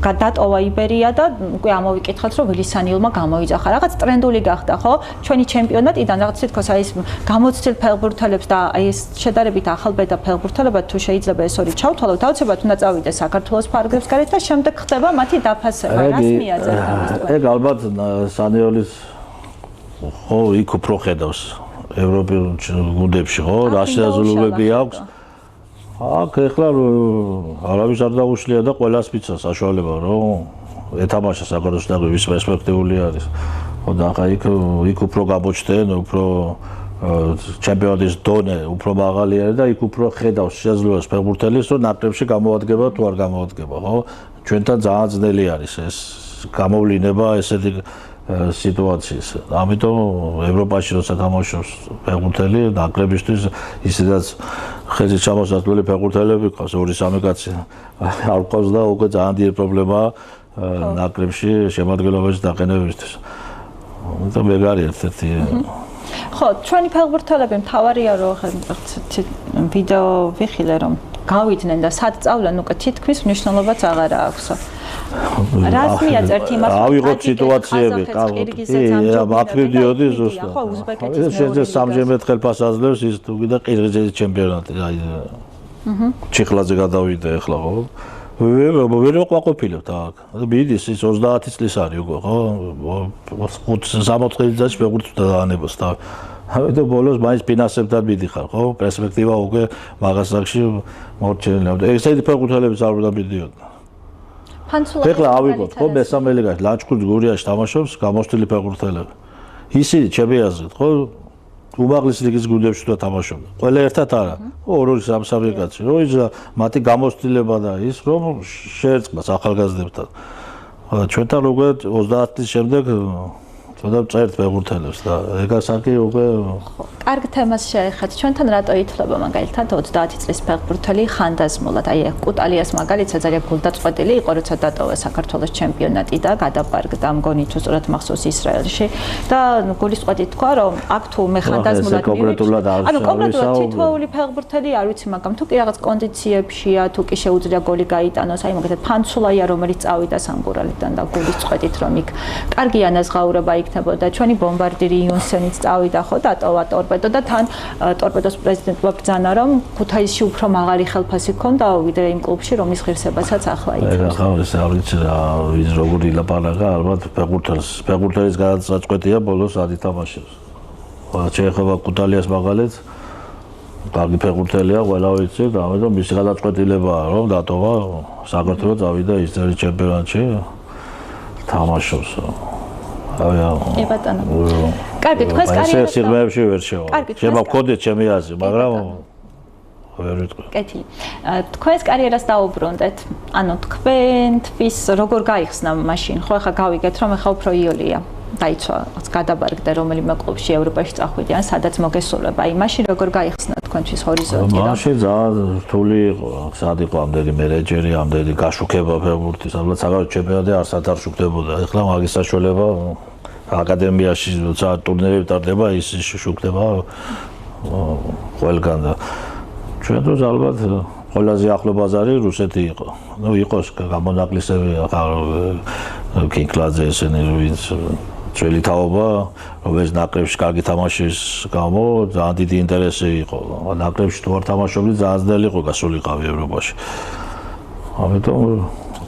გადატოვა იბერია და უკვე ამოვიკითხეთ, რომ ვილისანილმა გამოიძახა. რაღაც ტრენდული გახდა, ხო? ჩვენი ჩემპიონატიდან რაღაც თითქოს აი ეს გამოცდილ ფეხბურთელებს და აი ეს შედარებით ახალბედა ფეხბურთელებად თუ შეიძლება ეს ორი ჩავთვალოთ, აუცილებლად უნდა წავიდეს საქართველოს ფარგლებს გარეთ და შემდეგ ხდება მათი დაფასება. რას მიაწერთ ამის? ეგ ალბათ სანიოლის ხო იქ უფრო ხედავს ევროპულ გუნდებში, ხო? რა შესაძლებლობები აქვს? აქ ეხლა არავის არ დაუშლია და ყველას მიცდა საშუალება, რომ ეთამაშა საქართველოს ნაკრები, ვის პერსპექტიული არის. ხო და ახლა იქ უფრო გამოჩნდნენ, უფრო ჩემპიონატის დონე უფრო მაღალი არის და იქ უფრო ხედავს შესაძლებლობას ფეხბურთელის, რომ ნაკრებში გამოადგება თუ არ გამოადგება, ხო? ჩვენთან ძალიან ძნელი არის ეს გამოვლინება ესეთი სიტუაციის. ამიტომ ევროპაში როცა თამაშობს ფეხბურთელი, ნაკრებისთვის ისედაც ხეზით ჩამოსასვლელი ფეხბურთელები ყავს 2-3 კაცი არ ყავს და უკვე ძალიან დიდი პრობლემაა ნაკრებში შემადგენლობაში დაყენებისთვის. და მე გარი ერთ-ერთი ხო, ჩვენი ფეხბურთელები მთავარია რომ ვიდეო ვიხილე რომ გავიდნენ და სად წავლენ უკვე თითქმის მნიშვნელობაც აღარა აქვს. რას მიაწერთ იმას ავიღოთ სიტუაციები აქ მივდიოდი ზუსტად შეიძლება სამჯერ ხელფას აძლევს ის თუ კიდე ყირგიზეთის ჩემპიონატი აი ჩიხლაძე გადავიდა ახლა ხო ვერ ვაყოფილებთ აქ მიდის ის 30 წლის არის უკვე ხო 60 წელს ფეხბურთს დაანებოს და და ბოლოს მაინც ფინანსებთან მიდიხარ ხო პერსპექტივა უკვე მაგასაკში მორჩენილებდა ესეთი ფეხბურთელები არ უნდა მიდიოდნენ ეხლა ავიღოთ ხო მესამე ლიგაში ლანჩხუთის გურიაში თამაშობს გამოსტილი ფეხბურთელები ისინი ჩემი აზრით ხო უმაღლესი ლიგის გუნდებში და თამაშობდა ყველა ერთად არა ორი სამსავე კაცი რო ის მათი გამოსტილება და ის რომ შეერწყმას ახალგაზრდებთან ჩვენთან უკვე 30 წლის შემდეგ თუნდაც წერთ ფეხბურთელებს და ეგასაკი უკვე კარგ თემას შეეხეთ ჩვენთან რატო ითვლება მაგალითად 30 წლის ფეხბურთელი ხანდაზმულად აი კუტალიას მაგალითად ძალიან გულდაწყვეტილი იყო როცა დატოვა საქართველოს ჩემპიონატი და გადაბარგდა მგონი თუ სწორად მახსოვს ისრაელში და გულისწყეტით თქვა რომ აქ თუ მე ხანდაზმულად კონკრეტულად ანუ კონკრეტულად თითოეული ფეხბურთელი არ ვიცი მაგრამ თუ კი რაღაც კონდიციებშია თუ კი შეუძლია გოლი გაიტანოს აი მაგალითად ფანცულაია რომელიც წავიდა სამგურალიდან და გულისწყეტით რომ იქ კარგი ანაზღაურება იქნებოდა ჩვენი ბომბარდირი იუნსენიც წავიდა ხო დატოვა ტორპედო და თან ტორპედოს პრეზიდენტმა ბრძანა რომ ქუთაისში უფრო მაღალი ხელფასი ჰქონდა ვიდრე იმ კლუბში რომის ღირსებასაც ახლა იწევს. ახლა ეს არ ვიცი რა ის როგორი ლაპარაკა ალბათ ფეხბურთელის გადაწყვეტია ბოლოს არ ითამაშებს. შეეხება ქუთალიას მაგალითს კარგი ფეხბურთელია ყველა ვიცი და ამიტომ მისი გადაწყვეტილებაა რომ დატოვა საქართველოს წავიდა ისრაელის ჩემპიონატში თამაშობს. კი ბატონო. კარგი, თქვენს კარიერას ეს სიღრმეებში ვერ შევა. შეიძლება გქონდეთ ჩემი აზრი, მაგრამ ვერ ვიტყვი. კეთილი. თქვენს კარიერას დაუბრუნდეთ. ანუ თქვენთვის როგორ გაიხსნა მაშინ? ხო, ახლა გავიგეთ, რომ ახლა უფრო იოლია. დაიცვა, გადაბარგდა რომელიმე კლუბში ევროპაში წახვიდე ან სადაც მოგესულება. აი, მაშინ როგორ გაიხსნა თქვენთვის ჰორიზონტი? მაშინ ძალიან რთული იყო, სად იყო ამდენი მენეჯერი, ამდენი გაშუქება ფეხბურთის, ალბათ საქართველოს ჩემპიონატი არსად არ შუქდებოდა. ეხლა მაგის საშუალება აკადემიაში როცა ტურნირები ტარდება, ის შუქდება ყველგან და ჩვენ დროს ალბათ ყველაზე ახლო ბაზარი რუსეთი იყო. ნუ იყოს გამონაკლისები ახლა კინკლაძე ესენი ვინც ძველი თაობა, რომელიც ნაკრებში კარგი თამაშის გამო ძალიან დიდი ინტერესი იყო. ნაკრებში თუ არ თამაშობდი ძალიან ძნელი იყო გასულიყავი ევროპაში. ამიტომ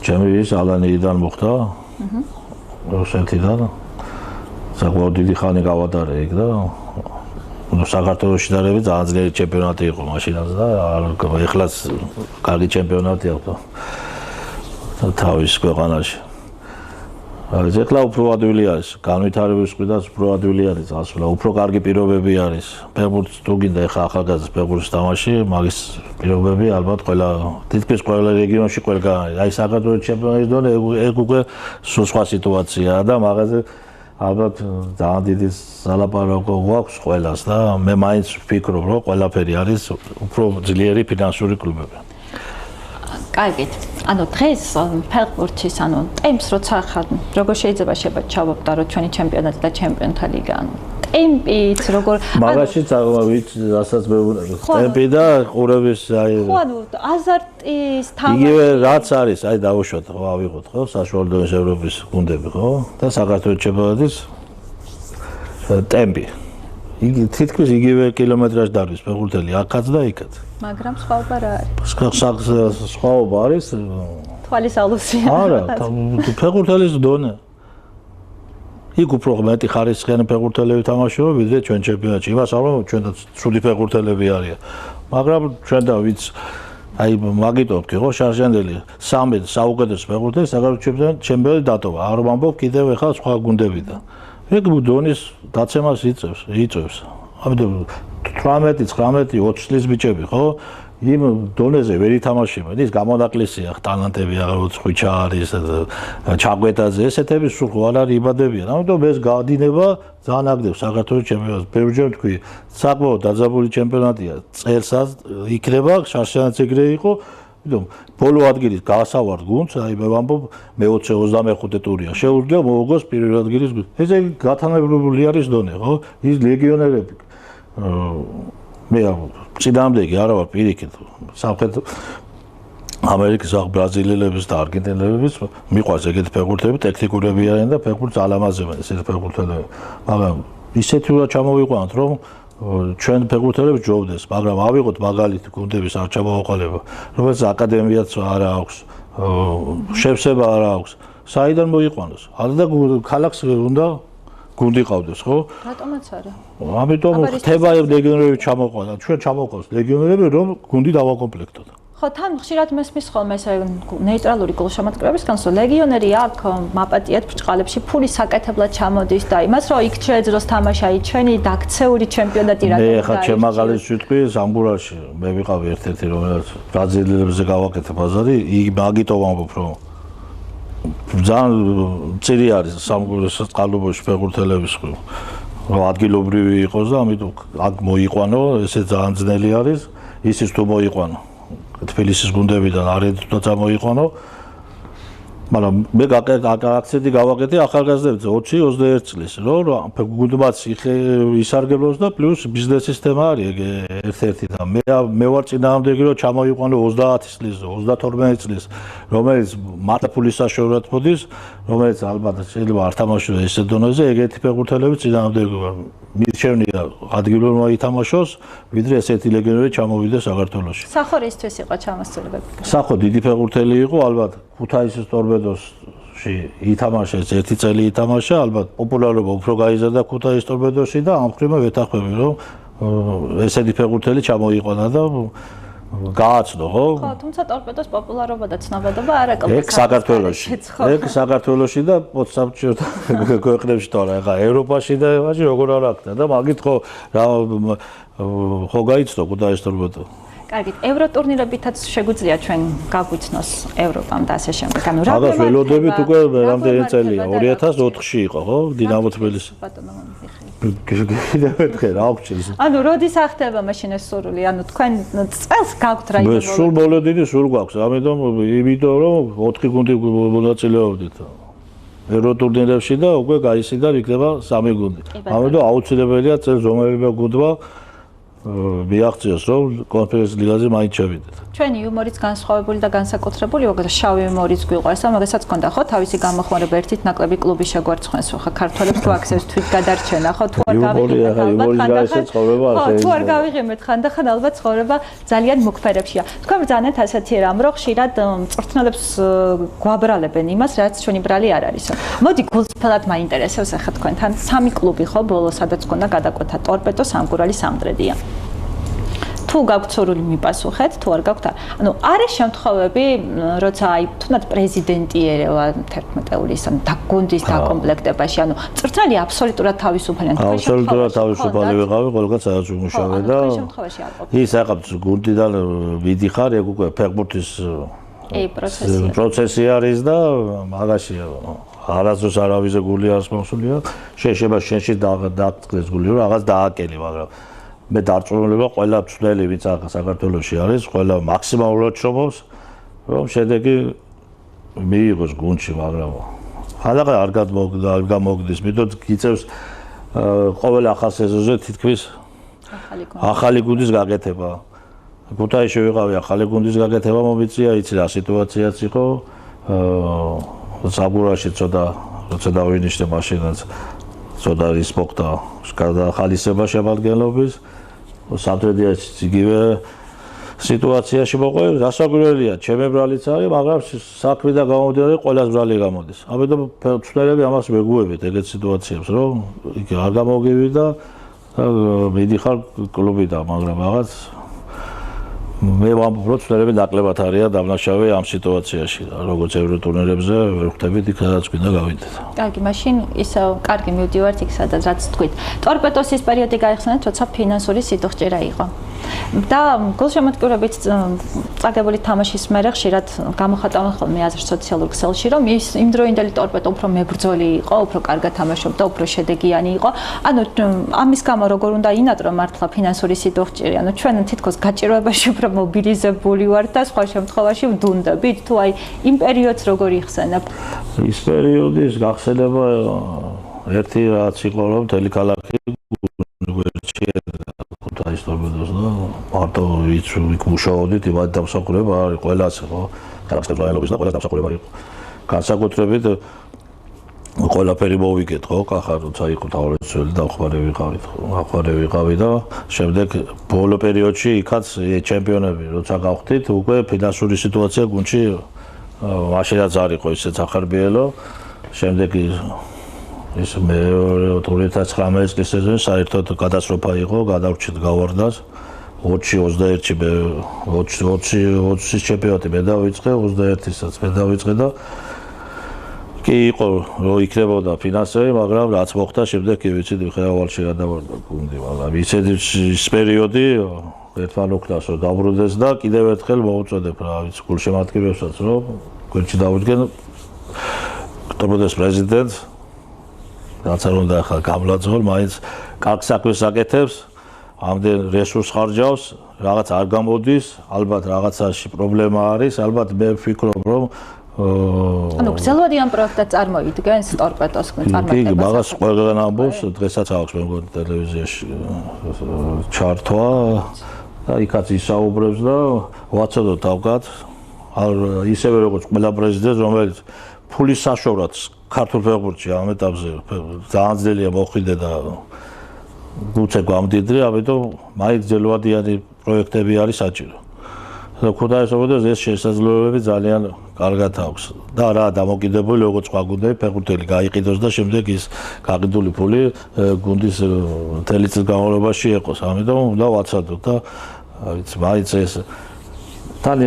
ჩემი ის ალანიიდან მოხდა. რუსეთიდან. საკმაოდ დიდი ხანი გავატარე იქ და საქართველოს შედარებით ძალიან ძლიერი ჩემპიონატი იყო მაშინაც და ეხლაც კარგი ჩემპიონატი აქვს თავის ქვეყანაში. ეს ეხლა უფრო ადვილი არის, განვითარების მხრიდან უფრო ადვილი არის ასვლა, უფრო კარგი პირობები არის. ფეხბურთს თუ გინდა ეხლა ახალგაზრდა ფეხბურთის თამაში, მაგის პირობები ალბათ ყველა თითქმის ყველა რეგიონში ყველგან არის. აი საქართველოს ჩემპიონატის დონე ეგ უკვე სხვა სიტუაციაა და მაგაზე ალბათ ძალიან დიდი სალაპარაკო გვაქვს ყველას და მე მაინც ვფიქრობ, რომ ყველაფერი არის უფრო ძლიერი ფინანსური კლუბები. კარგით. ანუ დღეს ფეხბურთის ანუ ტემპს როცა ახლა როგორ შეიძლება ჩავაბდარო რომ ჩვენი ჩემპიონატი და ჩემპიონთა ლიგა ანუ ტემპით როგორ მაგაში ვიცი რასაც მე ტემპი და ყურების აი ხო ანუ აზარტის თამაში იგივე რაც არის აი დავუშვათ ხო ავიღოთ ხო საშუალო დონის ევროპის გუნდები ხო და საქართველოს ჩემპიონატის ტემპი იგი თითქმის იგივე კილომეტრაჟი დარის ფეხბურთელი აქაც და იქაც მაგრამ სხვაობა რა არის სხვაობა არის თვალის ალუსია არა ფეხბურთელის დონე იქ უფრო მეტი ხარისხიანი ფეხბურთელები თამაშობენ ვიდრე ჩვენ ჩემპიონატში იმას არ ვამბობ ჩვენ ცუდი ფეხბურთელები არიან მაგრამ ჩვენ და ვიც აი მაგიტო ვქი ხო შარჟანდელი 13 საუკეთესო ფეხბურთელი საქართველოს ჩემპიონატი დატოვა არ ვამბობ კიდევ ახლა სხვა გუნდებიდან ეგ დონის დაცემას იწევს ამიტომ 18 19 20 წლის ბიჭები ხო იმ დონეზე ვერ ითამაშებენ ის გამონაკლისია ტალანტები აღარ ხვიჩა არის ჩაგვეტაძე ესეთები სულ არ იბადებიან ამიტომ ეს გადინება ძალიან აგდებს საქართველოს ჩემპიონატს ბევრჯერ თქვი საკმაოდ დაძაბული ჩემპიონატია წელსაც იქნება შარშანაც ეგრე იყო ამიტომ ბოლო ადგილის გაასავართ გუნდს აი მე ვამბობ მე-20 25 ტურია შეუძლია მოუგოს პირველ ადგილის გუნდს ეს გათანაბრებული არის დონე ხო ის ლეგიონერები მე წინამდე კი არა ვარ პირიქით სამხრეთ ამერიკის ბრაზილიელების და არგენტინელების მიყვარს ეგეთი ფეხბურთელები, ტექნიკურები არიან და ფეხბურთს ალამაზებენ ესეთი ფეხბურთელები. მაგრამ ისეთი უნდა ჩამოვიყვანოთ, რომ ჩვენ ფეხბურთელები ჯობდეს, მაგრამ ავიღოთ მაგალითი გუნდების არ ჩამოვაყალიბება, რომელიც აკადემიაც არ აქვს, შევსება არ აქვს. საიდან მოიყვანოს? და ქალაქს უნდა გუნდი ყავდეს, ხო? რატომაც არა? ამიტომ ხდება ლეგიონერები ჩამოყვანა. ჩვენ ჩამოყავს ლეგიონერები, რომ გუნდი დავაკომპლექტოთ. ხო, თან ხშირად მესმის ხოლმე ესე ნეიტრალური გულშემატკივრებისგან, რომ ლეგიონერი აქ მაპატიეთ ბრჭყალებში ფული საკეთებლად ჩამოდის და იმას რომ იქ შეეძლოს თამაში, აი ჩვენი დაქცეული ჩემპიონატი რა თქმა უნდა. მე ხა ჩემ მაგალითს ვიტყვი სამგურაში, მე ვიყავი ერთ-ერთი რომელიც ბრაზილიელებზე გავაკეთე ბაზარი, მაგიტომ ამბობ რომ ძალიან წირი არის სამგურის წყალობაში ფეხბურთელების რომ ადგილობრივი იყოს და ამიტომ აქ მოიყვანო, ესე ძალიან ძნელი არის, ისიც თუ მოიყვანო თბილისის გუნდებიდან არიდაც მოიყვანო, მაგრამ მე აქცენტი გავაკეთე ახალგაზრდებზე 20-21 წლის, რომ გუნდმაც ისარგებლოს და პლუს ბიზნესის თემა არის ერთ-ერთი და მე ვარ წინააღმდეგი რომ ჩამოიყვანო 30 წლის, 32 წლის, რომელიც მარტაფულის საშუალებლად მოდის, რომელიც ალბათ შეიძლება არ თამაშოს ესე დონეზე, ეგეთი ფეხბურთელები წინააღმდეგი ვარ. მირჩევნია ადგილობრივმა ითამაშოს, ვიდრე ესეთი ლეგიონერი ჩამოვიდეს საქართველოში. სახო რისთვის იყო ჩამოსულებები? სახო დიდი ფეხბურთელი იყო, ალბათ ქუთაისის ტორპედოში ითამაშეს, ერთი წელი ითამაშა, ალბათ პოპულარობა უფრო გაიზარდა ქუთაისის ტორპედოში და ამ ხრივ ვეთანხმები, რომ ესეთი ფეხბურთელი ჩამოიყვანა და გააცნო, ხო? ხო, თუმცა ტორპედოს პოპულარობა და ცნობადობა არ აკლებდა. ეგ საქართველოში და პოსტსაბჭოთა ქვეყნებში თორე, ახლა ევროპაში და ევროპაში როგორ არ აქდა და მაგით ხო გაიცნო ქუთაისის ტორპედო. კარგით, ევროტურნირებითაც შეგვიძლია ჩვენ გაგვიცნოს ევროპამ და ასე შემდეგ. ანუ რა მაგას ველოდებით უკვე რამდენი წელია? 2004-ში იყო, ხო? დინამო თბილისი. ბატონო მიხეილ. რა აქვს? ანუ როდის ახდება მაშინ ეს სურვილი? ანუ თქვენ წელს გაქვთ რა მე სულ მოლოდინი სულ გვაქვს, ამიტომ რომ 4 გუნდი მონაწილეობდით. ევროტურნირებში და უკვე გაისიდა იქნება 3 გუნდი. ამიტომ აუცილებელია წელს რომელიმე გუნდმა მიაღწიოს რომ კონფერენციის ლიგაზე მაინც შევიდეთ. ჩვენი იუმორიც განსხვავებული და განსაკუთრებული, მაგალითად შავი იუმორიც გვიყვარს, და მაგასაც გქონდა ხო თავისი გამოხმარება ერთით ნაკლები კლუბი შეგვარცხნეს, ხო ქართველებს თუ აქცევს თვით გადარჩენა, ხო თუ არ გავიღებთ თუ არ გავიღებთ ხანდახან ალბათ ცხოვრება ძალიან მუქფერებშია. თქვენ ბრძანეთ ასეთი რამ, რომ ხშირად მწვრთნელებს გვაბრალებენ იმას, რაც ჩვენი ბრალი არ არისო. მოდი გულწრფელად მაინტერესებს ახლა თქვენთან 3 კლუბი ხო ბოლო სადაც გქონდა გადაკვეთა ტორპედო, სამგურალი, სამტრედია. თუ გაქვთ სურვილი მიპასუხეთ, თუ არ გაქვთ, ანუ არის შემთხვევები, როცა აი თუნდაც პრეზიდენტი ერევა 11-ეულის ან გუნდის დაკომპლექტებაში, ანუ მწვრთნელი აბსოლუტურად თავისუფალია. აბსოლუტურად თავისუფალი ვიყავი, ყველგან სადაც ვიმუშავე და ის აყავთ გუნდიდან მიდიხარ, ეგ უკვე ფეხბურთის პროცესი არის და მაგაში არასდროს არავიზე გული არ მოსულია. შეიძლება შენში დაწყდეს გული, რომ რაღაც დააკელი, მაგრამ მე დარწმუნებული ვარ, ყველა მწვრთნელი, ვინც საქართველოში არის, ყველა მაქსიმალურად შრომობს, რომ შედეგი მიიღოს გუნდში, მაგრამ ხალხი არ გამოგდის, მithom გიწევს ყოველ ახალ სეზონზე თითქმის ახალი გუნდის გაკეთება. ქუთაისში ვიყავი, ახალი გუნდის გაკეთება მომიწია, იცი რა სიტუაციაც იყო. საბურაში როცა დავინიშნე მაშინაც ცოტა ის მოხდა გადახალისება შემადგენლობის. სამტრედიაში იგივე სიტუაციაში მოყვე, გასაკვირველია, ჩემი ბრალიც არის, მაგრამ საქმიდან გამომდინარე ყველას ბრალი გამოდის. ამიტომ მწვრთნელები ამას მეგუებით ეგეთ სიტუაციებს, რომ იქ არ გამოგივი და მიდიხარ კლუბიდან, მაგრამ რაღაც მე ვამბობ, რომ მწვრთნელები ნაკლებად არიან დამნაშავე ამ სიტუაციაში, როგორც ევროტურნირებზე ვერ ხვდებით იქ სადაც გვინდა გავიდეთ. კარგი, მაშინ ისე კარგი მივდივართ იქ სადაც რაც თქვით. ტორპედოს ის პერიოდი გაიხსენეთ, როცა ფინანსური სიტუხჭირა იყო. და გულშემატკივრებით წაგებული თამაშის მერე ხშირად გამოხატავენ ხოლმე აზრს სოციალურ ქსელში, რომ ის იმდროინდელი ტორპედო უფრო მებრძოლი იყო, უფრო კარგად თამაშობდა, უფრო შედეგიანი იყო. ანუ ამის გამო როგორ უნდა ინატრო მართლა ფინანსური სიტუხჭირა? ანუ ჩვენ თითქოს გაჭირვებაში უფრო მობილიზებული ვართ და სხვა შემთხვევაში ვდუნდებით, თუ აი იმ პერიოდს როგორ იხსენებ? ის პერიოდის გახსენება ერთი რაც იყო, რომ მთელი ქალაქი ქუთაისის ტორპედოს და მარტო იქ მუშაობდით, იმად დამსახურება არის ყველას, ხო? განსაკუთრებით და ყველას დამსახურება იყო. განსაკუთრებით ყველაფერი მოვიგეთ, ხო? კახა როცა იყო თავრაცელი და ახმარე ვიყავი და შემდეგ ბოლო პერიოდში იქაც ჩემპიონები როცა გავხდით, უკვე ფინანსური სიტუაცია გუნდში მაშინაც არ იყო ისე სახარბიელო. შემდეგ ის მეორე 2019 წლის სეზონი საერთოდ კატასტროფა იყო, გადავრჩით გავარდას. 20-21-ში 20-ის ჩემპიონატი მე დავიწყე, 21-ისაც მე დავიწყე და კი იყო რომ იქნებოდა ფინანსები, მაგრამ რაც მოხდა შემდეგ კი ვიცით ხეავალში გადავარდა გუნდი, მაგრამ ის პერიოდი ერთმან ოქნას რომ დაბრუნდეს და კიდევ ერთხელ მოუწოდებ რა ვიცი გულშემატკივრებსაც რომ გვერდში დავიდგენ კრებოდეს პრეზიდენტს რაც არ უნდა ახლა გამლაძღოლ მაინც კარგ საქმეს აკეთებს ამდენ რესურს ხარჯავს რაღაც არ გამოდის ალბათ რაღაცაში პრობლემა არის ალბათ მე ვფიქრობ რომ ანუ გრძელვადიან პროექტად წარმოიდგენს ტორპედოს წარმოქმნას. კი, მაგას ყველგან ამბობს, დღესაც აქვს მე მგონი ტელევიზიაში ჩართვა და იქაც ისაუბრებს და ვაცოდოთ თავგად. ისევე როგორც ყველა პრეზიდენტს, რომელიც ფულის საშუალად ქართულ ფეხბურთში ამ ეტაპზე ძალიან ძნელია მოხვიდე და გუცე გვამდიდრე, ამიტომ მაინც გრძელვადიანი პროექტები არის საჭირო. ქუთაისობდეს ეს შესაძლებლობები ძალიან კარგად აქვს და რა დამოკიდებული როგორც სხვა გუნდები ფეხბურთელი გაიყიდოს და შემდეგ ის გაყიდული ფული გუნდის მთელი წლის განმავლობაში ეყოს. ამიტომ უნდა ვაცადოთ და ვიცი მაინც ეს თან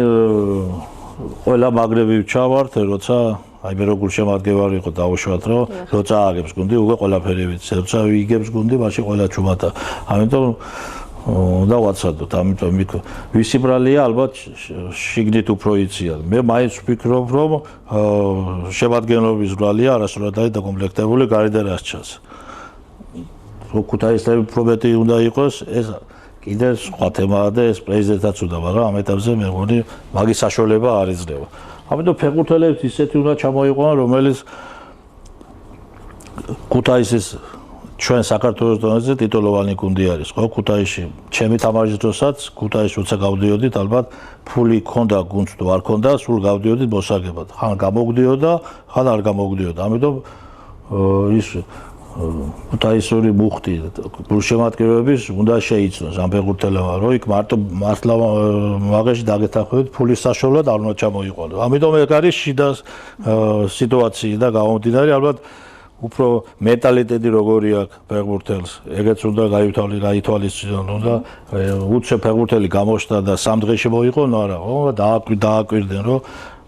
ყველა მაგრები ჩავართ როცა აი მე როგორ შემადგენელი იყო დავუშვათ რომ როცა ააგებს გუნდი უკვე ყველაფერი ვიცი როცა ვიგებს გუნდი მაშინ ყველა ჩუმატა. ამიტომ და ვაცადოთ, ამიტომ ვისი ბრალია ალბათ შიგნით უფრო იციან. მე მაინც ვფიქრობ, რომ შემადგენლობის ბრალია არასდროს არის დაკომპლექტებული გარედან რაც ჩანს. ქუთაისელი უფრო მეტი უნდა იყოს, ეს კიდე სხვა თემაა და ეს პრეზიდენტაც უნდა, მაგრამ ამ ეტაპზე მე მგონი მაგის საშუალება არ იძლევა. ამიტომ ფეხბურთელებს ისეთი უნდა ჩამოიყვანონ, რომელიც ქუთაისის ჩვენ საქართველოს დონეზე ტიტულოვანი გუნდი არის, ხო? ქუთაისში ჩემი თამაშის დროსაც, ქუთაისში როცა გავდიოდით, ალბათ ფული ქონდა გუნდს თუ არ ქონდა, სულ გავდიოდით მოსაგებად. ხან გამოგვდიოდა, ხან არ გამოგვდიოდა. ამიტომ ის ქუთაისური მუხტი გულშემატკივრების უნდა შეიცნოს ამ ფეხბურთელებმა, რომ იქ მართლა მაგაში დაგეთანხმებით ფულის საშუალად არ უნდა ჩამოიყვანოს. ამიტომ ეგ არის შიდა სიტუაცია და გამომდინარე ალბათ უფრო მენტალიტეტი როგორი აქვს ფეხბურთელს, ეგეც უნდა გაითვალისწინონ, უნდა უცებ ფეხბურთელი გამოშთა და სამ დღეში მოიყო, არა, ხო, დააკვირდნენ, რომ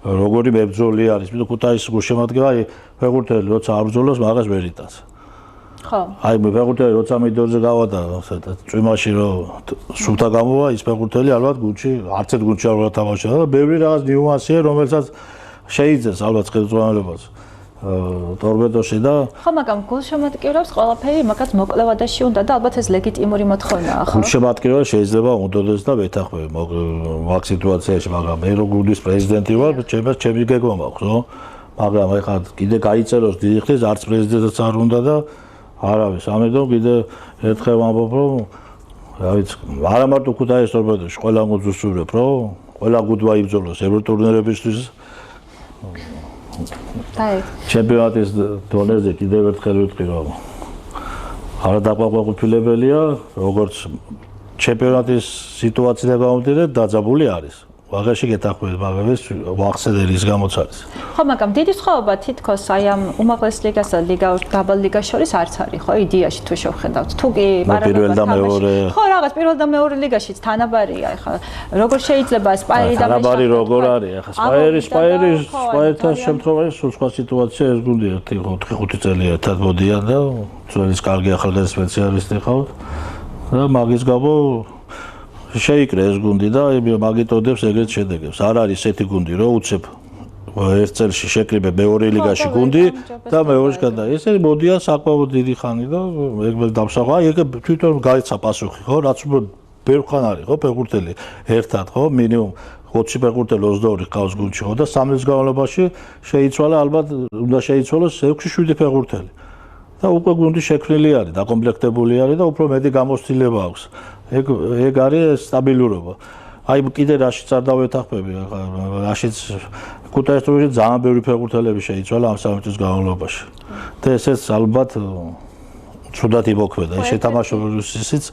როგორი მებრძოლი არის. მე ქუთაისის გულშემატკივარი ფეხბურთელი როცა არ ბრძოლობს, მაგას ვერ იტანს. ხო. აი მე ფეხბურთელი როცა მიდორზე გავადა, წვიმაში რომ სულთა გამოვა, ის ფეხბურთელი ალბათ გუნდში, არც ერთ გუნდში არ თამაშობდა და ბევრი რაღაც ნიუანსია, რომელსაც შეიძენს ალბათ ხელმძღვანელობას. ტორპედოში და ხო, მაგრამ გულშემატკივრებს ყველაფერი მაგაც მოკლევადაში უნდა და ალბათ ეს ლეგიტიმური მოთხოვნაა, ხო? გულშემატკივრება შეიძლება უნდადეს და ვეთანხმები მაგ სიტუაციაში, მაგრამ მე რო გუნდის პრეზიდენტი ვარ, ჩემი გეგმა მაქვს, ხო? მაგრამ ეხლა კიდე გაიწეროს დიდი ხნის არც პრეზიდენტიც არ უნდა და არავის. ამიტომ კიდე ერთხელ ვამბობ, რომ რა ვიცი, არა მარტო ქუთაისის ტორპედოში, ყველა გუნდს ვსურვებ, რომ ყველა გუნდმა იბრძოლოს ევროტურნირებისთვის. ჩემპიონატის დონეზე კიდევ ერთხელ ვიტყვი რომ არა დაყვაყვებულებელია როგორც ჩემპიონატის სიტუაციიდან გამომდინარე დაძაბული არის. ვაღაში გეთანხმებით, მაგრამ ეს ვახსენე რის გამოც არის. ხო, მაგრამ დიდი სხვაობა თითქოს აი ამ უმაღლეს ლიგასა და დაბალ ლიგას შორის არც არის, ხო, idეაში თუ შევხედავთ. თუ კი პირველ და მეორე ხო, რაღაც პირველ და მეორე ლიგაშიც თანაბარია, ეხლა როგორ შეიძლება სპაირი და თანაბარი როგორ არის, ეხლა სპაიერთან შემთხვევაში სულ სხვა სიტუაცია ეს გუნდი 4-5 წელი ერთად მოდიან და ძველის კარგი ახალგაზრდა სპეციალისტი ხავთ და მაგის გამო შეიკრე ეს გუნდი და მაგიტოდებს ეგრეთ შედეგებს. არ არის ესეთი გუნდი, რომ უცებ ერთ წელში შეკრიბე მეორე ლიგაში გუნდი და მეორეში გადა. ესე მოდიან საკმაოდ დიდი ხანი და ეგ დამსახვა, ეგ თვითონ გაიცა პასუხი, ხო? რაც ბევრხან არის, ხო, ფეხბურთელი ერთად, ხო? მინიმუმ 20 ფეხბურთელი 22 ყავს გუნდში, ხო? და 3 წლის განმავლობაში შეიცვალა, ალბათ უნდა შეიცვალოს 6-7 ფეხბურთელი. და უკვე გუნდი შექმნილი არის, დაკომპლექტებული არის და უფრო მეტი გამოცდილება აქვს. ეგ არის სტაბილურობა. აი კიდე რაშიც არ დავეთანხმები, რაშიც ქუთაისში ძალიან ბევრი ფეხბურთელები შეიცვალა ამ 3 წლის განმავლობაში. და ესეც ალბათ ცუდად იმოქმედა, ეს შეთამაშებისიც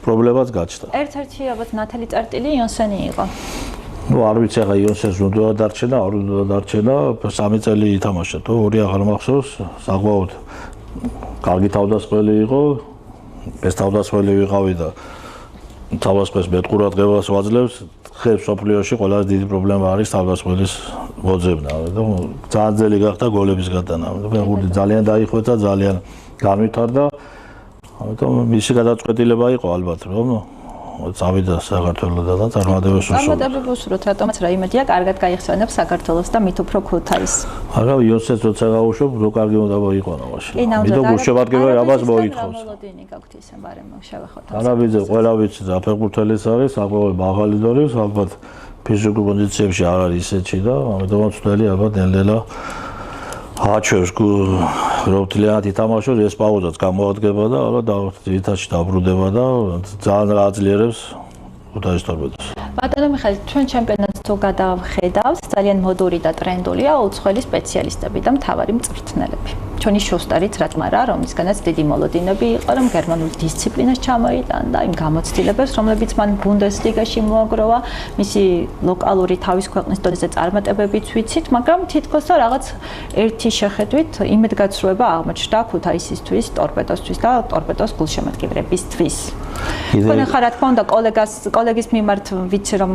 პრობლემაც გაჩნდა. ერთ-ერთი ალბათ ნათელი წერტილი იონსენი იყო. არ ვიცი ახლა იონსენს უნდა დარჩენა, არ უნდა დარჩენა, 3 წელი ითამაშა, თუ 2 აღარ მახსოვს, საკმაოდ კარგი თავდასხმელი იყო, ეს თავდასხმელი ვიყავი და თავდასხმის მეტყურადღებას ვაძლევს, ხებს სოფლიოში ყველაზე დიდი პრობლემა არის თავდასხმელის მოძებნა, და ძალიან ძელი გახდა გოლების გატანა. ფეხბურთი ძალიან დაიხვეწა, ძალიან განვითარდა, ამიტომ მისი გადაწყვეტილება იყო ალბათ, რომ წავიდა საქართველოსთან და წარმატებას უსურვო. წარმატებებს უსურვოთ, რატომაც რა იმედია, კარგად გაიხსენებს საქართველოს და მით უფრო ქუთაისს. არა, იონსენს როცა გავუშვებ, რო კარგი უნდა მოიყვანა მაშინ. მიდო გულშემატკივარი ამას მოითხოვს. მოლოდინი გაქვთ ისე ბარემ შევახოთ. არა ვიცი, ყველა ვიცი, რა ფეხბურთელის არის, საკმაოდ მაღალი დონის, ალბათ ფიზიკურ კონდიციებში არ არის ისეთი და ამიტომაც ცდელი ალბათ ნელ-ნელა აჩვევს რომ თლიანად ითამაშოს, ეს პაუზაც გამოადგება და ალბათ ძირითადში დაბრუნდება და ძალიან აძლიერებს ქუთაისის ტორპედოს. ბატონო მიხეილ, ჩვენ ჩემპიონატს თუ გადავხედავთ, ძალიან მოდური და ტრენდულია უცხოელი სპეციალისტები და მთავარი მწვრთნელები. ჩვენი შუსტერიც რატომ არა, რომლისგანაც დიდი მოლოდინები იყო, რომ გერმანულ დისციპლინას ჩამოიტანდა, იმ გამოცდილებებს, რომლებიც მან ბუნდესლიგაში მოაგროვა, მისი ლოკალური თავის ქვეყნის დონეზე წარმატებებიც ვიცით, მაგრამ თითქოს და რაღაც ერთი შეხედვით იმედგაცრუება აღმოჩნდა ქუთაისისთვის, ტორპედოსთვის და ტორპედოს გულშემატკივრებისთვის. თქვენ ახლა რა თქმა უნდა კოლეგის მიმართ ვიცი რომ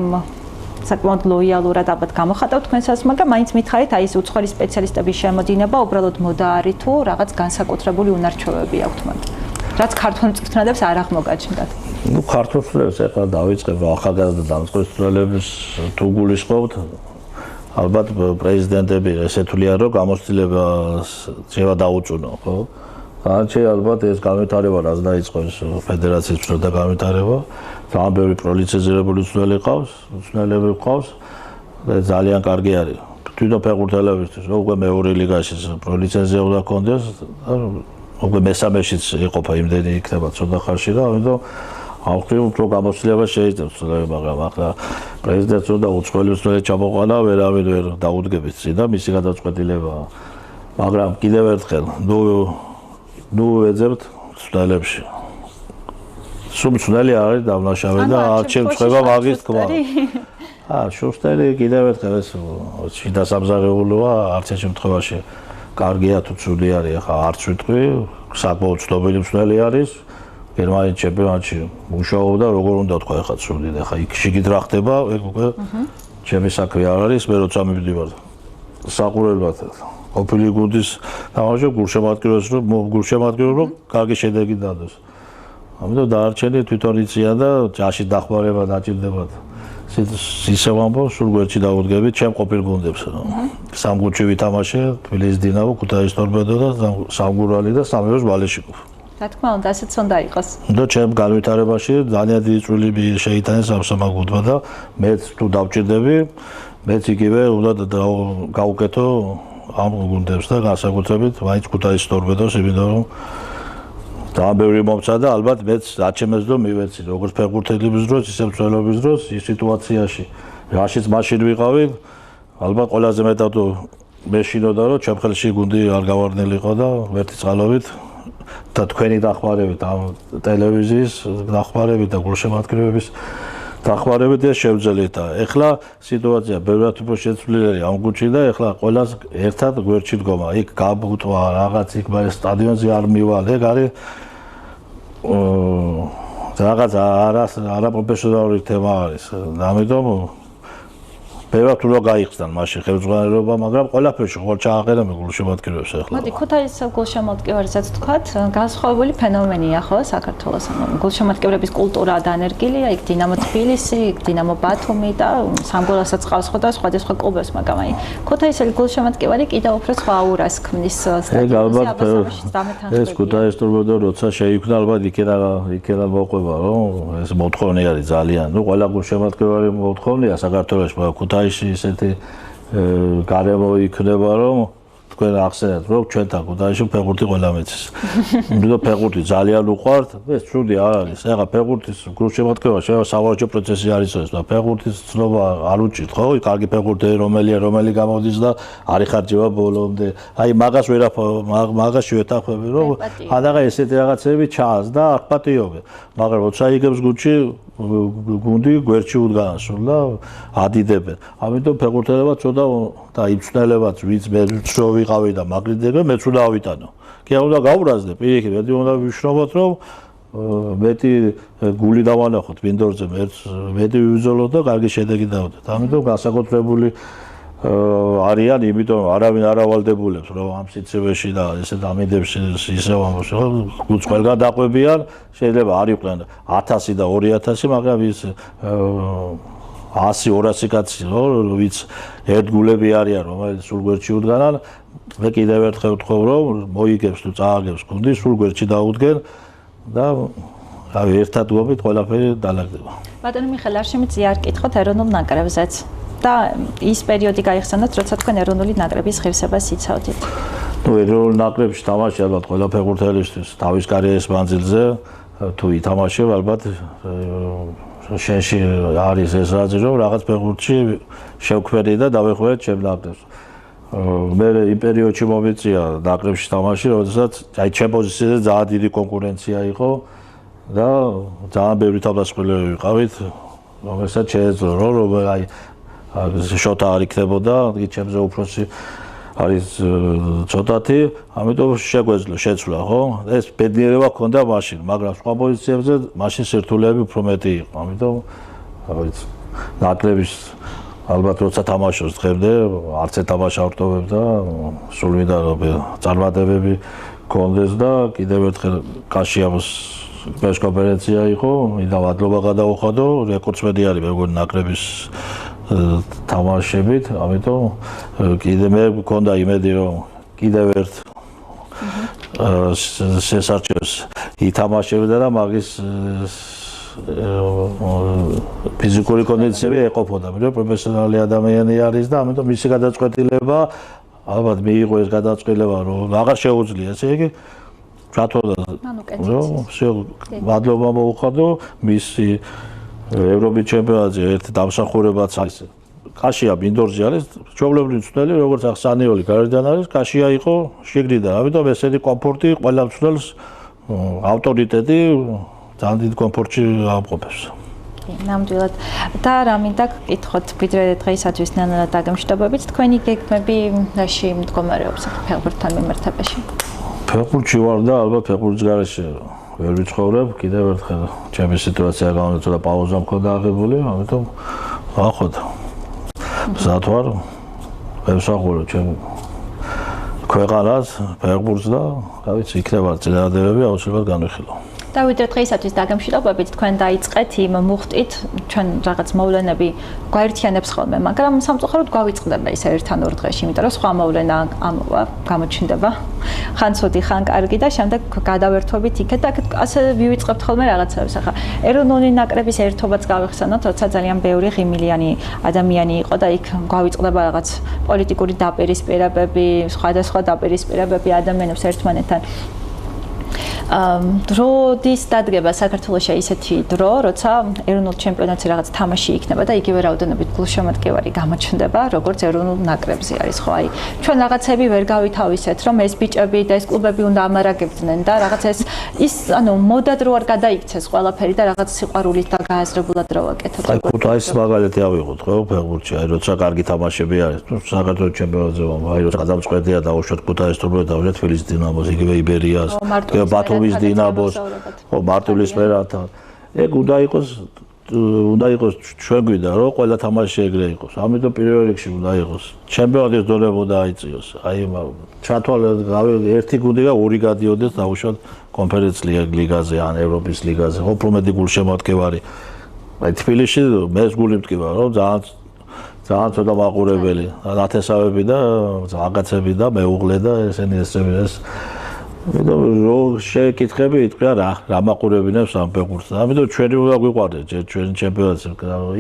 საკმაოდ ლოიალურად ალბათ გამოხატავთ თქვენსაც, მაგრამ მაინც მითხარით აი ეს უცხოელი სპეციალისტების შემოდინება უბრალოდ მოდა არის თუ რაღაც განსაკუთრებული უნარჩვევები აქვთ მათ. რაც ქართულ მწვრთნელებს არ აღმოგაჩნდათ. ნუ ქართულ მწვრთნელებს ახლა დავიწყებ ახალგაზრდა დამწყვრთნელებს თუ გულისხმობთ, ალბათ პრეზიდენტები ესეთულიან რომ გამოცდილებას შევა დაუწუნო, ხო? განჩე ალბათ ეს განვითარება რაც დაიწყო ეს ფედერაციის წვრთნელთა განვითარება, ძალიან ბევრი პროლიცენზირებული მწვრთნელები ყავს და ძალიან კარგი არის. თვითონ ფეხბურთელებისთვის, რომ უკვე მეორე ლიგაში პროლიცენზია უნდა კონდეს, უკვე მესამეშიც იყოფა იმდენი იქნება ცოტა ხანში და ამიტომ ამ ხრივ უფრო გამოცდილება შეიძლება, მაგრამ ახლა პრეზიდენტს უნდა უცხოელი მწვრთნელი ჩამოყვანა, ვერავინ ვერ დაუდგებით წინ და მისი გადაწყვეტილებაა. მაგრამ კიდევ ერთხელ, ნუ ეძებთ მწვრთნელებში. სულ მწვრთნელი არის დამნაშავე და არ შეუწყება მაგის თქმა. შუსტერი კიდევ ერთხელ ეს შიდა სამზარეულოა, არც ერთ შემთხვევაში კარგია თუ ცუდი არის, ახლა არც ვიტყვი, საკმაოდ ცნობილი მწვრთნელი არის. გერმანიის ჩემპიონატში მუშაობდა, როგორ უნდა თქვა ახლა ცუდი და ახლა იქ შიგით რა ხდება, ეგ უკვე ჩემი საქმე არ არის, მე როცა მივდივარ საყურებლად ყოფილი გუნდის თამაშობ გულშემატკივრებს რომ კარგი შედეგი დადოს. ამიტომ დაარჩენი თვითონ იციან და ჯაში დახმარება დაჭირდებათ. ისე ვამბობ, სულ გვერდში დაუდგებით ჩემ ყოფილ გუნდებს. სამ გუნდში ვითამაშე, თბილისის დინამო, ქუთაისის ტორპედო და სამგურალი და სამეოს ვალეშიკოვი. რა თქმა უნდა, ასეც უნდა იყოს. და ჩემ განვითარებაში ძალიან დიდი წვლილი შეიტანეს ამ სამმა გუნდმა და მეც თუ დავჭირდები, მეც იგივე უნდა გავუკეთო ამ გუნდებს და განსაკუთრებით მაინც ქუთაისის ტორპედოს, იმიტომ რომ ძალიან ბევრი მომცა და ალბათ მეც აჩემეს რომ მივეცი როგორც ფეხბურთელების დროს, ისე მცველობის დროს ის სიტუაციაში, რაშიც მაშინ ვიყავი, ალბათ ყველაზე მეტად მეშინოდა რომ ჩემ ხელში გუნდი არ გავარდნილიყო და ერთი წყალობით და თქვენი დახმარებით, ამ ტელევიზიის დახმარებით და გულშემატკივრების დახმარებით ეს შევძელით და ეხლა სიტუაცია ბევრად უფრო შეცვლილი ამ გუნდში და ეხლა ყველას ერთად გვერდში დგომა. იქ გაბუტვა რაღაც იქ სტადიონზე არ მივალ, ეგ არის რაღაც არაპროფესიონალური თემა არის. ამიტომ ბევრად უნდა გაიხსნან მაშინ ხელმძღვანელობა, მაგრამ ყველაფერში ყოველ ჩააყენებ გულშემატკივრებს ეხლა. მოდი ქუთაისის გულშემატკივარსაც თქვათ, განსხვავებული ფენომენია ხო საქართველოს. გულშემატკივრების კულტურა დანერგილია, იქ დინამო თბილისი, იქ დინამო ბათუმი და სამგორასაც ყავს ხო და სხვადასხვა კლუბებს, მაგრამ აი ქუთაისელი გულშემატკივარი კიდევ უფრო სხვა აურას ქმნის სტადიონზე. ეს ქუთაისის ტორპედო როცა შეიქმნა, ალბათ იქედა მოყვება, რომ ეს მოთხოვნი არის ძალიან. ნუ ყველა გულშემატკივარი მოთხოვნია საქართველოში, მაგრამ ქუთაისში ისეთი გარემო იქნება, რომ თქვენ ახსენეთ რომ ჩვენთან ქუთაისში ფეხბურთი ყველა მეცის. იმიტომ ფეხბურთი ძალიან უყვართ, ეს ცუდი არ არის. ეხლა ფეხბურთის გულშემატკივრა შეიძლება სავარჯიშო პროცესი არის ეს და ფეხბურთის ცნობა არ უჭირთ, ხო? კარგი ფეხბურთელი რომელია, რომელი გამოდის და არ იხარჯება ბოლომდე. აი მაგას მაგაში ვეთანხმები რომ ადაღა ესეთი რაღაცები ჩანს და არ პატიობენ. მაგრამ როცა იგებს გუნდში გუნდი გვერდში უდგანასულ და ადიდებენ. ამიტომ ფეხბურთელებმა ცოტა და იმცნელებაც ვიც მე რო ვიყავი და მაგრიდებენ, მეც უნდა ავიტანო. კი არ უნდა გაურაზდე, პირიქით, მეტი უნდა ვიშრობოთ, რომ მეტი გული დავანახოთ მინდორზე, მეტი ვიბრძოლოთ და კარგი შედეგი დავდეთ. ამიტომ განსაკუთრებული არიან, იმიტომ არავინ არ ავალდებულებს, რომ ამ სიცივეში და ესეთ ამიდებს ისევ ამბობს, რომ გულს ყველგან დაყვებიან, შეიძლება არ იყვნენ 1000 და 2000, მაგრამ ის 100-200 კაცი, ვიც ერთგულები არიან, რომელიც სულ გვერდში უდგანან, მე კიდევ ერთხელ ვთქვი, რომ მოიგებს თუ წააგებს გუნდი, სულ გვერდში დაუდგენ და რავი, ერთად გვობით ყველაფერი დალაგდება. ბატონო მიხეილ, არ შემიძლია არ კითხოთ ეროვნულ ნაკრებზეც. და ის პერიოდი გაიხსენოთ, როცა თქვენ ეროვნული ნაკრების ღირსებას იცავდით. ნუ ეროვნულ ნაკრებში თამაში ალბათ ყველა ფეხბურთელისთვის თავის კარიერის მანძილზე თუ ითამაშებ ალბათ შენში არის ეს რაზი რომ რაღაც ფეხბურთში შევქმნი და დავეხმარეთ ჩემ ნაკრებს. მე იმ პერიოდში მომიწია ნაკრებში თამაში, როდესაც აი ჩემ პოზიციაზე ძალიან დიდი კონკურენცია იყო და ძალიან ბევრი თავდასხმელები ვიყავით, რომელსაც შეეძლო რომ აი შოთა არ იქნებოდა, იგი ჩემზე უფროსი არის ცოტათი, ამიტომ შეგვეძლო შეცვლა, ხო? ეს ბედნიერება ჰქონდა მაშინ, მაგრამ სხვა პოზიციებზე მაშინ სირთულეები უფრო მეტი იყო. ამიტომ ნაკრების ალბათ როცა თამაშობს დღემდე, არც ეთამაშა ავტობებდა, სულ მინდა წარმატებები ჰქონდეს და კიდევ ერთხელ კაშიამოს პრესკონფერენცია იყო, მინდა მადლობა გადაუხადო, რეკორდსმენი არის მეგონი ნაკრების თამაშებით, ამიტომ კიდე მე მქონდა იმედი რომ კიდევ ერთ შესარჩევს ითამაშებდა და მაგის ფიზიკური კონდიციები ეყოფოდა, მაგრამ პროფესიონალი ადამიანი არის და ამიტომ მისი გადაწყვეტილება ალბათ მიიღო ეს გადაწყვეტილება რომ აღარ შეუძლია, ესე იგი ჩათვალა რომ მადლობა მოუხადო მისი ევროპის ჩემპიონატზე ერთი დამსახურებაც არის. კაშია მინდორზე არის, ჩვეულებრივი მწვრთნელი, როგორც ახსანიოლი გარედან არის, კაშია იყო შიგნიდან. ამიტომ ესეთი კომფორტი ყველა მწვრთნელს ავტორიტეტი ძალიან დიდ კომფორტში ამყოფებს. ნამდვილად. და რა მინდა გკითხოთ, ვიდრე დღეისათვის ნანალა დაგემშვიდობებით, თქვენი გეგმები რაში მდგომარეობს ფეხბურთთან მიმართებაში? ფეხბურთში ვარ და ალბათ ფეხბურთის გარეშე ვერ ვიცხოვრებ, კიდევ ერთხელ ჩემი სიტუაცია გამონაცვლა პაუზა მქონდა აღებული, ამიტომ ახოთ. მზად ვარ, ვემსახურებ ჩემ ქვეყანას, ფეხბურთს და რა ვიცი, იქნება წინადადებები აუცილებლად განვიხილო. და ვიდრე დღეისათვის დაგემშვიდობებით, თქვენ დაიწყეთ იმ მუხტით, ჩვენ რაღაც მოვლენები გვაერთიანებს ხოლმე, მაგრამ სამწუხაროდ გვავიწყდება ის ერთ-ან ორ დღეში, იმიტომ რომ სხვა მოვლენა ამოვა, გამოჩნდება. ხან ცუდი, ხან კარგი და შემდეგ გადავერთვებით იქეთ და ასე ვივიწყებთ ხოლმე რაღაცებს. ახლა ეროვნული ნაკრების ერთობაც გავიხსენოთ, როცა ძალიან ბევრი ღიმილიანი ადამიანი იყო და იქ გვავიწყდება რაღაც პოლიტიკური დაპირისპირებები, სხვადასხვა დაპირისპირებები ადამიანებს ერთმანეთთან. დროდის დადგება საქართველოში ისეთი დრო, როცა ეროვნულ ჩემპიონატზე რაღაც თამაში იქნება და იგივე რაოდენობით გულშემატკივარი გამოჩნდება, როგორც ეროვნულ ნაკრებზე არის, ხო? აი, ჩვენ რაღაცები ვერ გავითავისეთ, რომ ეს ბიჭები და ეს კლუბები უნდა ამარაგებდნენ და რაღაც ის, ანუ მოდად რო არ გადაიქცეს ყველაფერი და რაღაც სიყვარულით და გააზრებულად რო ვაკეთოთ. აი, ქუთაისის მაგალითი ავიღოთ, ხო, ფეხბურთში, აი, როცა კარგი თამაშები არის, თუ საქართველოს ჩემპიონატზე, აი, როცა გადამწყვეტია დავუშვათ ქუთაისს თუ დავუშვათ თბილისის დინამოს, იგივე იბერიას, ბათუმის დინამოს, ხო, მარტვილისფერთან. ეგ უნდა იყოს ჩვენ გვიდა, რომ ყველა თამაში ეგრე იყოს. ამიტომ პირველ რიგში უნდა იყოს. ჩემპიონატის დონე უნდა აიწიოს. აი, ჩათვალეთ, ერთი გუნდი და ორი გადიოდეს დავუშვათ კონფერენციის ლიგაზე ან ევროპის ლიგაზე. უფრო მეტი გულშემატკივარი. აი, თბილისში მეც გული მტკივა, რომ ძალიან ცოტა მაყურებელი, ნათესავები და რაღაცები და მეუღლე და ესენი ესწრებიან ეს ამიტომ რო შეკითხები იტყვია რა მაყურებინებს ამ ფეხბურთს. ამიტომ ჩვენი უნდა გვიყვარდეს ჩვენი ჩემპიონატს.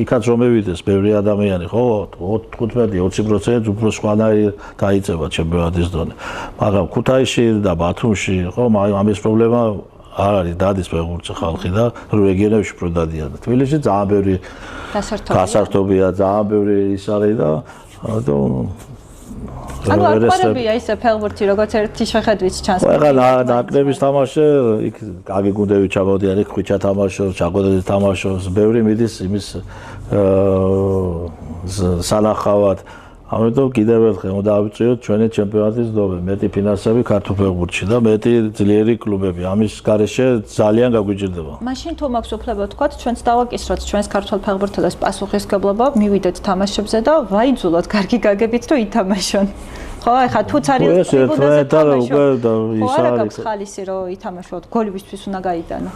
იქაც რომ მივიდეს ბევრი ადამიანი, ხო, 15-20% უფრო სხვანაირი დაიწება ჩემპიონატის დონე. მაგრამ ქუთაისში და ბათუმში, ხო, ამის პრობლემა არ არის, დადის ფეხბურთზე ხალხი და რეგიონებში უფრო დადიან. თბილისში ძალიან ბევრი გასართობია, ძალიან ბევრი ის არის და ამიტომ ანუ არ ყვარებია ისე ფეხბურთი როგორც ერთი შეხედვით ჩანს. ყველა ნაკრების თამაში, იქ კარგი გუნდები ჩამოდიან, იქ ხვიჩა თამაშობს, ჩაგვედელი თამაშობს, ბევრი მიდის იმის სანახავად. ამიტომ კიდევ ერთხელ უნდა ავიწიოთ ჩვენი ჩემპიონატის დონე, მეტი ფინანსები ქართულ ფეხბურთში და მეტი ძლიერი კლუბები. ამის გარეშე ძალიან გაგვიჭირდება. მაშინ თუ მაქვს უფლება ვთქვათ, ჩვენც დავაკისროთ ჩვენს ქართულ ფეხბურთელებს პასუხისმგებლობა, მივიდეთ თამაშებზე და ვაიძულოთ კარგი გაგებით თუ ითამაშონ. ხო, ეხლა თუ არის ტრიბუნაზე თამაში, ის არის ხალისი რომ ითამაშოთ, გოლისთვის უნდა გაიტანო.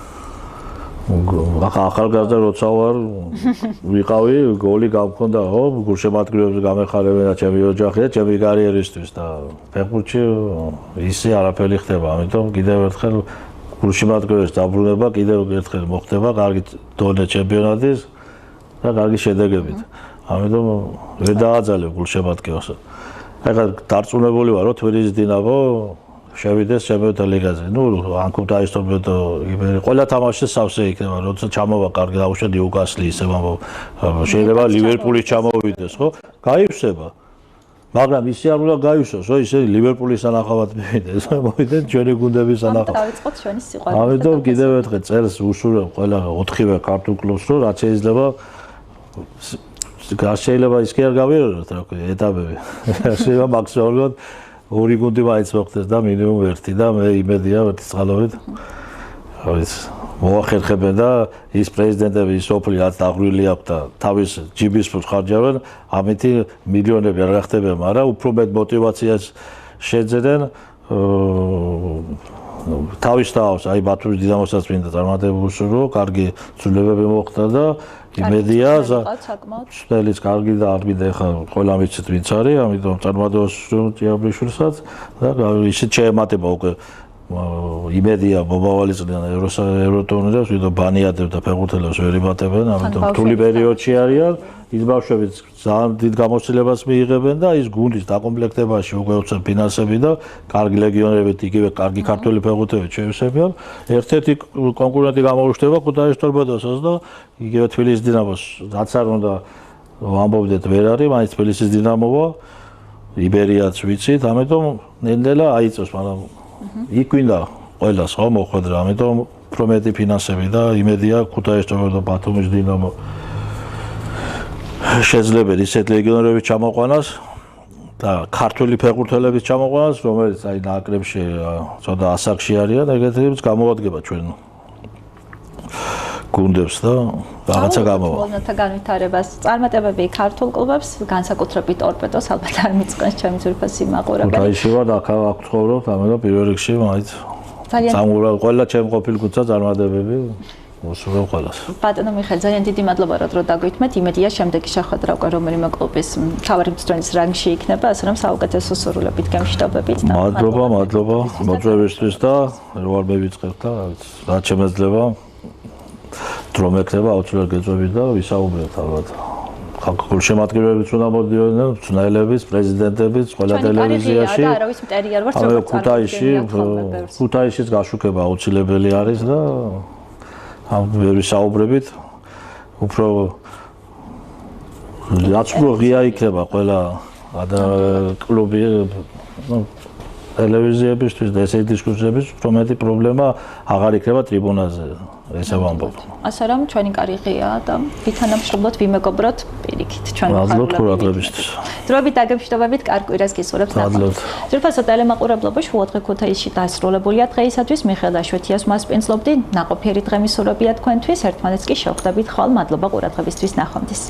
ახალგაზრდა როცა ვარ ვიყავი, გოლი გამქონდა, ხო, გულშემატკივრებს გამეხარებენ და ჩემი ოჯახი და ჩემი კარიერისთვის და ფეხბურთში ისე არაფერი ხდება, ამიტომ კიდევ ერთხელ გულშემატკივრებს დაბრუნება კიდევ ერთხელ მოხდება კარგი დონე ჩემპიონატის და კარგი შედეგებით. ამიტომ ვერ დააძალებ გულშემატკივრს. ეხლა დარწმუნებული ვარ, რომ თბილისის დინამო შევიდეს ჩემპიონთა ლიგაზე. ნუ ან ქუთაისის თორბედო ყველა თამაში სავსე იქნება, როცა ჩამოვა კარგი დაუშვათ ნიუკასლი ისე შეიძლება ლივერპულის ჩამოვიდეს, ხო? გაივსება. მაგრამ ისე არ უნდა გაივსოს, რომ ისე ლივერპულის სანახავად მივიდეს, მოვიდნენ ჩვენი გუნდების სანახავად. დავიწყოთ ჩვენი სიყვარული. ამიტომ კიდევ ერთხელ წერს უსურვებ ყველა 4-ვე ქართულ კლუბს, რომ რაც შეიძლება შეიძლება ის კი არ გავიაროთ, რა ქვია, ეტაპები. შეიძლება მაქსიმალურად ორი გუნდი მაინც მოხდეს და მინიმუმ ერთი და მე იმედია ვერტიწყალობით. მოახერხებენ და ის პრეზიდენტები, ის ოფლი რაც დაღვრილი აქვს და თავის ჯიბის ფულს ხარჯავენ, ამითი მილიონები არ გახდებიან, მაგრამ უფრო მეტ მოტივაციას შეძენენ თავის თავს, აი ბათუმის დინამოსაც მინდა წარმატებული უსურვო, კარგი ცვლილებები მოხდა და იმედია წელიც კარგი და არ მინდა ეხლა ყველა მიცით ვინც არის, ამიტომ წარმატებას უსურვო ჭიაბრიშვილსაც და ისიც შეემატება უკვე იმედია მომავალი წლიდან ევროტურნირებს, ვიდრე ბანიადებს და ფეხბურთელებს ვერ იმატებენ, ამიტომ რთული პერიოდში არიან. ის ბავშვებიც ძალიან დიდ გამოცდილებას მიიღებენ და ის გუნდის დაკომპლექტებაში უკვე უცებ ფინანსები და კარგი ლეგიონერებით იგივე კარგი ქართველი ფეხბურთელები შევსებიან. ერთ-ერთი კონკურენტი გამოუშვება ქუთაისის თორბედოსაც და იგივე თბილისის დინამოს, რაც არ უნდა ვამბობდეთ ვერ არის, მაინც თბილისის დინამოა, იბერიაც ვიცით, ამიტომ ნელ-ნელა აიწევს, მაგრამ იქ გვინდა ყველას ხო მოხვედრა, ამიტომ უფრო მეტი ფინანსები და იმედია ქუთაისის თორბედო ბათუმის დინამო შეძლებელი ისეთ ლეგიონერების ჩამოყვანას და ქართული ფეხბურთელების ჩამოყვანას, რომელიც აი ნაკრებში ცოტა ასაკში არიან, ეგეთებიც გამოადგება ჩვენ გუნდებს და რაღაცა გამოვა. ფუტბოლთა განვითარებას წარმატებები ქართულ კლუბებს, განსაკუთრებით ტორპედოს ალბათ არ მიწყენს ჩემი ძვირფასი მაყურებელი. ქუთაისში ვარ, აქ ვცხოვრობ, ამიტომ პირველ რიგში მაინც ძალიან ყველა ჩემ ყოფილ გუნდსაც წარმატებები უსურვებ ყველას. ბატონო მიხეილ, ძალიან დიდი მადლობა რომ დრო დაგვითმეთ. იმედია შემდეგი შეხვედრა უკვე რომელიმე კლუბის მთავარი მწვრთნის რანგში იქნება, ასე რომ საუკეთესო სურვილებით გემშვიდობებით. მადლობა მოწვევისთვის და რო არ მევიწყებ და რაც შემეძლება დრო მექნება აუცილებლად გეწვევით და ვისაუბრებთ ალბათ. ხალხურ შემადგენლობებს უნდა მოდიოდნენ, მწვრთნელებიც, პრეზიდენტებიც, ყველა ტელევიზიაში. და არავის მტერი არ ვართ, როგორც ქუთაისშიც გაშუქება აუცილებელი არის და ამ ვისაუბრებით უფრო რაც უფრო ღია იქნება ყველა კლუბი ტელევიზიებისთვის და ესეთი დისკუსიების უფრო მეტი პრობლემა აღარ იქნება ტრიბუნაზე, ესე ვამბობ. ასე რომ ჩვენი კარი ღიაა და ვითანამშრომლოთ, ვიმეგობროთ პირიქით ჩვენ მადლობთ ყურადღებისთვის. დროებით დაგემშვიდობებით, კარგ კვირას გისურვებთ. მადლობთ. ძვირფასო ტელემაყურებლობა შუადღე ქუთაისში დასრულებულია დღეისათვის. მიხეილ აშვეთიას მასპინძლობდი. ნაყოფიერი დღე მისურვებია თქვენთვის. ერთმანეთს კი შევხვდებით ხვალ. მადლობა ყურადღებისთვის. ნახვამდის.